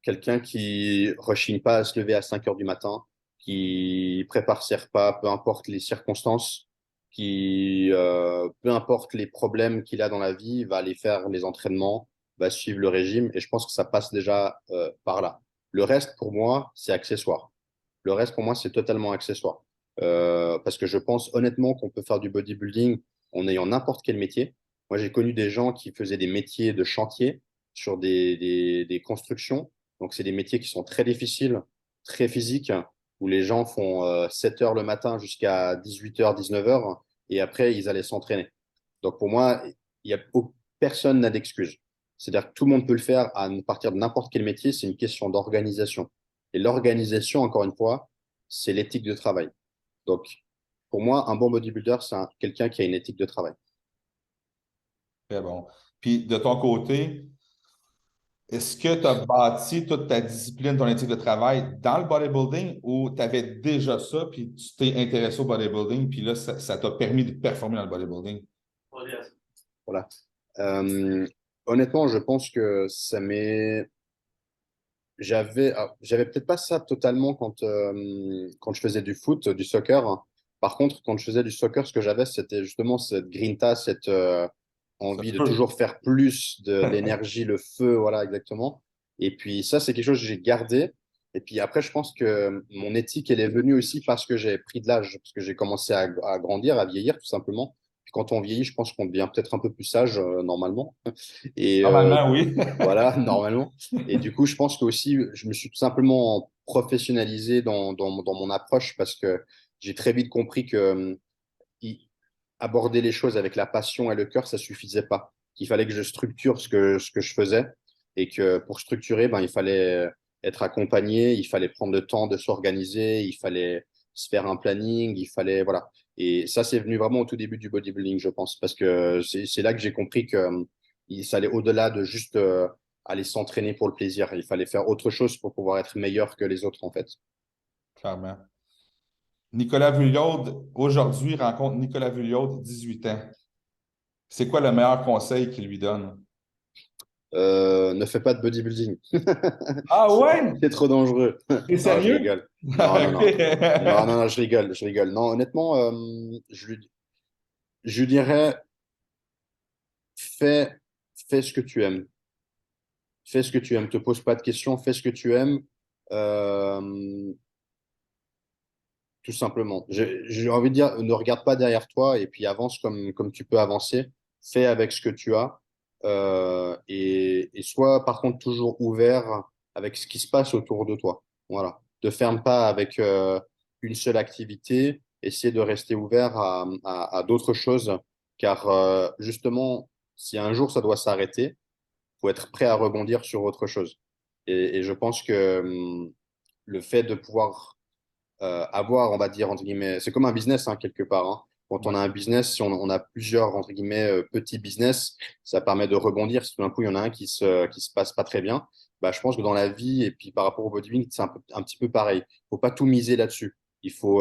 quelqu'un qui rechigne pas à se lever à 5 heures du matin, qui prépare ses repas, peu importe les circonstances, qui, peu importe les problèmes qu'il a dans la vie, va aller faire les entraînements, va suivre le régime. Et je pense que ça passe déjà par là. Le reste, pour moi, c'est accessoire. Le reste, pour moi, c'est totalement accessoire. Parce que je pense honnêtement qu'on peut faire du bodybuilding en ayant n'importe quel métier. Moi, j'ai connu des gens qui faisaient des métiers de chantier sur des constructions. Donc, c'est des métiers qui sont très difficiles, très physiques, où les gens font 7 heures le matin jusqu'à 18 heures, 19 heures, et après, ils allaient s'entraîner. Donc, pour moi, il y a, personne n'a d'excuse. C'est-à-dire que tout le monde peut le faire à partir de n'importe quel métier, c'est une question d'organisation. Et l'organisation, encore une fois, c'est l'éthique de travail. Donc, pour moi, un bon bodybuilder, c'est quelqu'un qui a une éthique de travail. fait bon. Puis, de ton côté, est-ce que tu as bâti toute ta discipline, ton éthique de travail dans le bodybuilding ou tu avais déjà ça, puis tu t'es intéressé au bodybuilding, puis là, ça t'a permis de performer dans le bodybuilding? Voilà. Euh, honnêtement, je pense que ça m'est. J'avais peut-être pas ça totalement quand je faisais du foot, du soccer. Par contre, quand je faisais du soccer, ce que j'avais, c'était justement cette grinta, cette Ça envie de peut. toujours faire plus, de l'énergie, le feu, voilà, exactement. Et puis ça, c'est quelque chose que j'ai gardé. Et puis après, je pense que mon éthique, elle est venue aussi parce que j'ai pris de l'âge, parce que j'ai commencé à grandir, à vieillir, tout simplement. Puis quand on vieillit, je pense qu'on devient peut-être un peu plus sage, normalement. Et Normalement, oui. voilà, normalement. Et du coup, je pense que aussi, je me suis tout simplement professionnalisé dans mon approche parce que j'ai très vite compris que aborder les choses avec la passion et le cœur, ça suffisait pas. Qu'il fallait que je structure ce que je faisais et que pour structurer, ben, il fallait être accompagné, il fallait prendre le temps de s'organiser, il fallait se faire un planning, il fallait, voilà. Et ça, c'est venu vraiment au tout début du bodybuilding, je pense, parce que c'est là que j'ai compris que ça allait au-delà de juste aller s'entraîner pour le plaisir. Il fallait faire autre chose pour pouvoir être meilleur que les autres, en fait. clairement. Nicolas Vulliot, aujourd'hui, rencontre Nicolas Vulliot, 18 ans. C'est quoi le meilleur conseil qu'il lui donne? Ne fais pas de bodybuilding. Ah ouais? C'est trop dangereux. T'es Non, je sérieux? rigole. Non, non, non. Non, non, OK. non, je rigole, je rigole. Non, honnêtement, je lui dirais, fais, fais ce que tu aimes. Fais ce que tu aimes. Te pose pas de questions, fais ce que tu aimes. Euh, Tout simplement. J'ai envie de dire, ne regarde pas derrière toi et puis avance comme tu peux avancer. Fais avec ce que tu as. Et sois par contre toujours ouvert avec ce qui se passe autour de toi. Voilà. Te ferme pas avec une seule activité. Essaie de rester ouvert à d'autres choses. Car justement, si un jour ça doit s'arrêter, faut être prêt à rebondir sur autre chose. Et je pense que le fait de pouvoir avoir, on va dire, entre guillemets, c'est comme un business, hein, quelque part. Hein. Quand on Ouais. a un business, si on a plusieurs, entre guillemets, petits business, ça permet de rebondir. Si tout d'un coup, il y en a un qui se passe pas très bien, bah, je pense que dans la vie, et puis par rapport au bodybuilding, c'est un petit peu pareil. Il faut pas tout miser là-dessus. Il faut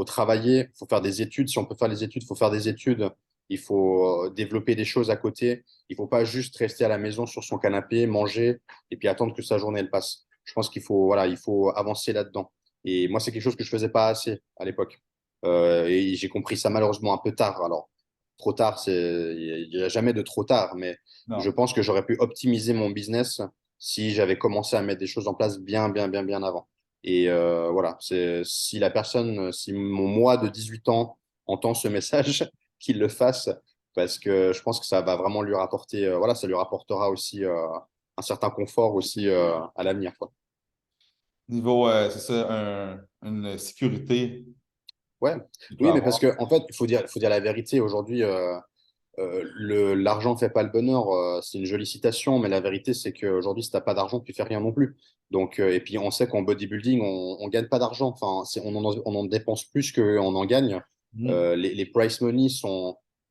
travailler, il faut faire des études. Si on peut faire les études, il faut faire des études. Il faut développer des choses à côté. Il faut pas juste rester à la maison sur son canapé, manger, et puis attendre que sa journée elle passe. Je pense qu'il faut, voilà, il faut avancer là-dedans. Et moi, c'est quelque chose que je faisais pas assez à l'époque. Et j'ai compris ça malheureusement un peu tard. Alors, trop tard, il n'y a jamais de trop tard, mais je Non. pense que j'aurais pu optimiser mon business si j'avais commencé à mettre des choses en place bien, bien, bien, bien avant. Et voilà, si la personne, si mon moi de 18 ans entend ce message, qu'il le fasse, parce que je pense que ça va vraiment lui rapporter, voilà, ça lui rapportera aussi un certain confort aussi à l'avenir, quoi. Niveau, c'est ça, une sécurité Ouais, qu'il peut oui, mais parce avoir. que en fait, il faut dire la vérité. Aujourd'hui, l'argent fait pas le bonheur. C'est une jolie citation, mais la vérité, c'est qu'aujourd'hui, si t'as pas d'argent, tu fais rien non plus. Donc, et puis on sait qu'en bodybuilding, on gagne pas d'argent. Enfin, on en dépense plus qu'on en gagne. Mhm. Les price money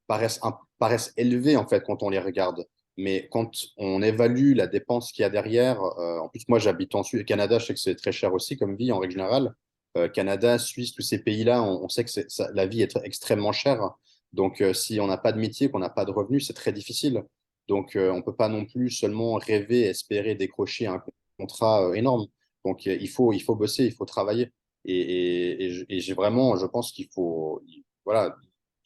paraissent élevés en fait quand on les regarde. Mais quand on évalue la dépense qu'il y a derrière, en plus moi j'habite en Suisse, Canada, je sais que c'est très cher aussi comme vie en règle générale. Canada, Suisse, tous ces pays-là, on sait que la vie est extrêmement chère. Donc, si on n'a pas de métier, qu'on n'a pas de revenus, c'est très difficile. Donc, on ne peut pas non plus seulement rêver, espérer décrocher un contrat énorme. Donc, il faut bosser, il faut travailler. Et j'ai vraiment, je pense voilà,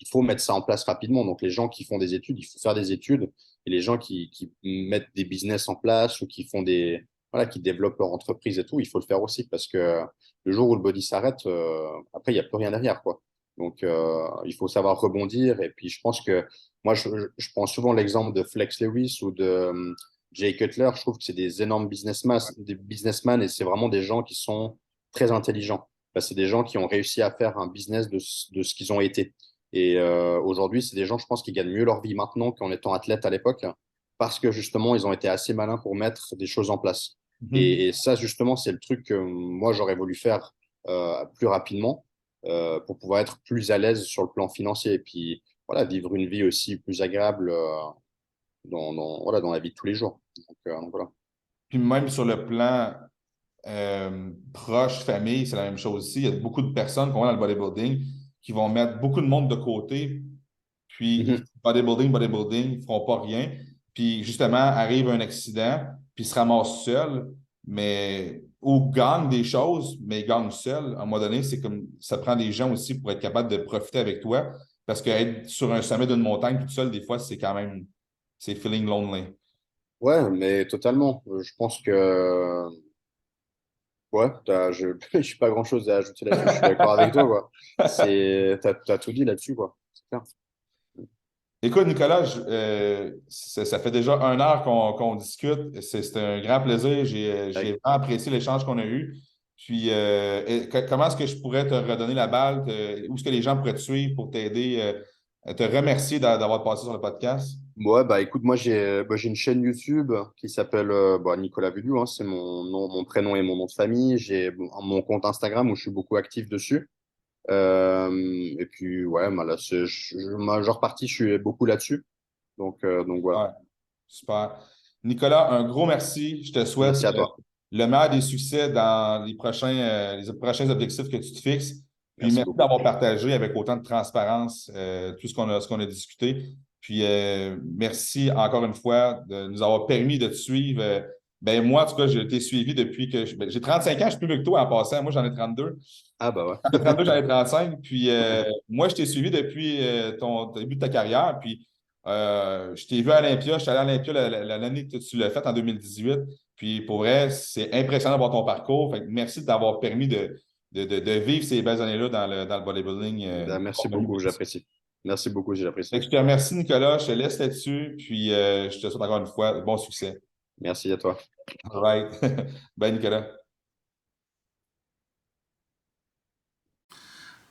il faut mettre ça en place rapidement. Donc, les gens qui font des études, il faut faire des études. Et les gens qui mettent des business en place ou qui font voilà, qui développent leur entreprise et tout, il faut le faire aussi parce que le jour où le body s'arrête, après, il n'y a plus rien derrière, quoi. Donc, il faut savoir rebondir. Et puis, je pense que moi, je prends souvent l'exemple de Flex Lewis ou de Jay Cutler. Je trouve que c'est des énormes businessmen et c'est vraiment des gens qui sont très intelligents. C'est des gens qui ont réussi à faire un business de ce qu'ils ont été. Et aujourd'hui, c'est des gens, je pense, qui gagnent mieux leur vie maintenant qu'en étant athlètes à l'époque parce que justement, ils ont été assez malins pour mettre des choses en place. Mhm. Et ça, justement, c'est le truc que moi, j'aurais voulu faire plus rapidement pour pouvoir être plus à l'aise sur le plan financier et puis voilà, vivre une vie aussi plus agréable voilà, dans la vie de tous les jours. Donc, voilà. Puis même sur le plan proche, famille, c'est la même chose aussi. Il y a beaucoup de personnes qui vont dans le bodybuilding qui vont mettre beaucoup de monde de côté, puis ils Mhm. font bodybuilding, ils ne feront pas rien. Puis justement, arrive un accident, puis ils se ramassent seuls, mais ou gagnent des choses, mais ils gagnent seuls. À un moment donné, c'est comme ça prend des gens aussi pour être capable de profiter avec toi. Parce qu'être sur un sommet d'une montagne tout seul, des fois, c'est quand même c'est feeling lonely. Ouais, mais totalement. Je pense que ouais, je n'ai pas grand-chose à ajouter là-dessus. Je suis d'accord avec toi, quoi. T'as tout dit là-dessus, quoi. C'est clair. Écoute, Nicolas, ça fait déjà 1 heure qu'on discute. C'est un grand plaisir. J'ai Avec- vraiment apprécié l'échange qu'on a eu. Puis, comment est-ce que je pourrais te redonner la balle? Où est-ce que les gens pourraient te suivre pour t'aider, te remercier d'avoir passé sur le podcast? Ouais, bah écoute, moi j'ai une chaîne YouTube qui s'appelle Nicolas Vudu, hein, c'est mon nom, mon prénom et mon nom de famille. J'ai mon compte Instagram où je suis beaucoup actif dessus. Et puis ouais, bah, là, majeure partie, je suis beaucoup là-dessus. Donc voilà. Ouais, super. Nicolas, un gros merci. Je te souhaite Merci à toi. le meilleur des succès dans les prochains objectifs que tu te fixes. Puis Merci merci beaucoup. d'avoir partagé avec autant de transparence tout ce qu'on a discuté. Puis merci encore une fois de nous avoir permis de te suivre. Ben moi, en tout cas, j'ai été suivi depuis que j'ai 35 ans, je suis plus vieux que toi en passant. Moi, j'en ai 32. Ah bah ouais. J'en ai 32, j'en ai 35. Puis moi, je t'ai suivi depuis ton début de ta carrière. Puis je t'ai vu à Olympia. Je suis allé à Olympia l'année que tu l'as fait en 2018. Puis pour vrai, c'est impressionnant de voir ton parcours. Fait que merci de t'avoir permis de vivre ces belles années-là dans le bodybuilding. Ben, merci beaucoup, j'apprécie. Merci beaucoup, Fait j'apprécie. que je te remercie, Nicolas. Je te laisse là-dessus. Puis je te souhaite encore une fois bon succès. Merci à toi. All right. Bye, Nicolas.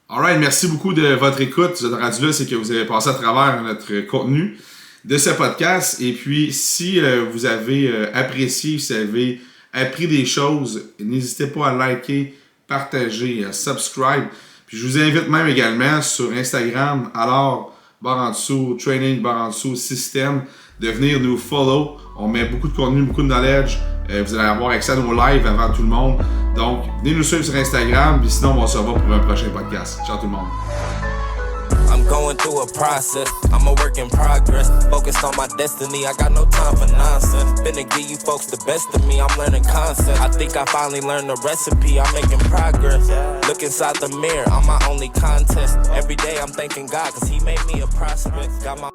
All right, merci beaucoup de votre écoute. Ce rendu là, c'est que vous avez passé à travers notre contenu de ce podcast. Et puis, si vous avez apprécié, si vous avez appris des choses, n'hésitez pas à liker, partager, subscribe. Puis, je vous invite même également sur Instagram, alors, barre en dessous, training, barre en dessous, système, de venir nous follow. On met beaucoup de contenu, beaucoup de knowledge. Vous allez avoir accès à nos lives avant tout le monde. Donc, venez nous suivre sur Instagram. Puis sinon, on se revoit pour un prochain podcast. Ciao tout le monde. I'm going through a process, I'm a work in progress. Focused on my destiny, I got no time for nonsense. Finna give you folks the best of me, I'm learning concepts. I think I finally learned the recipe, I'm making progress. Look inside the mirror, I'm my only contest. Every day I'm thanking God, cause he made me a prospect. Got my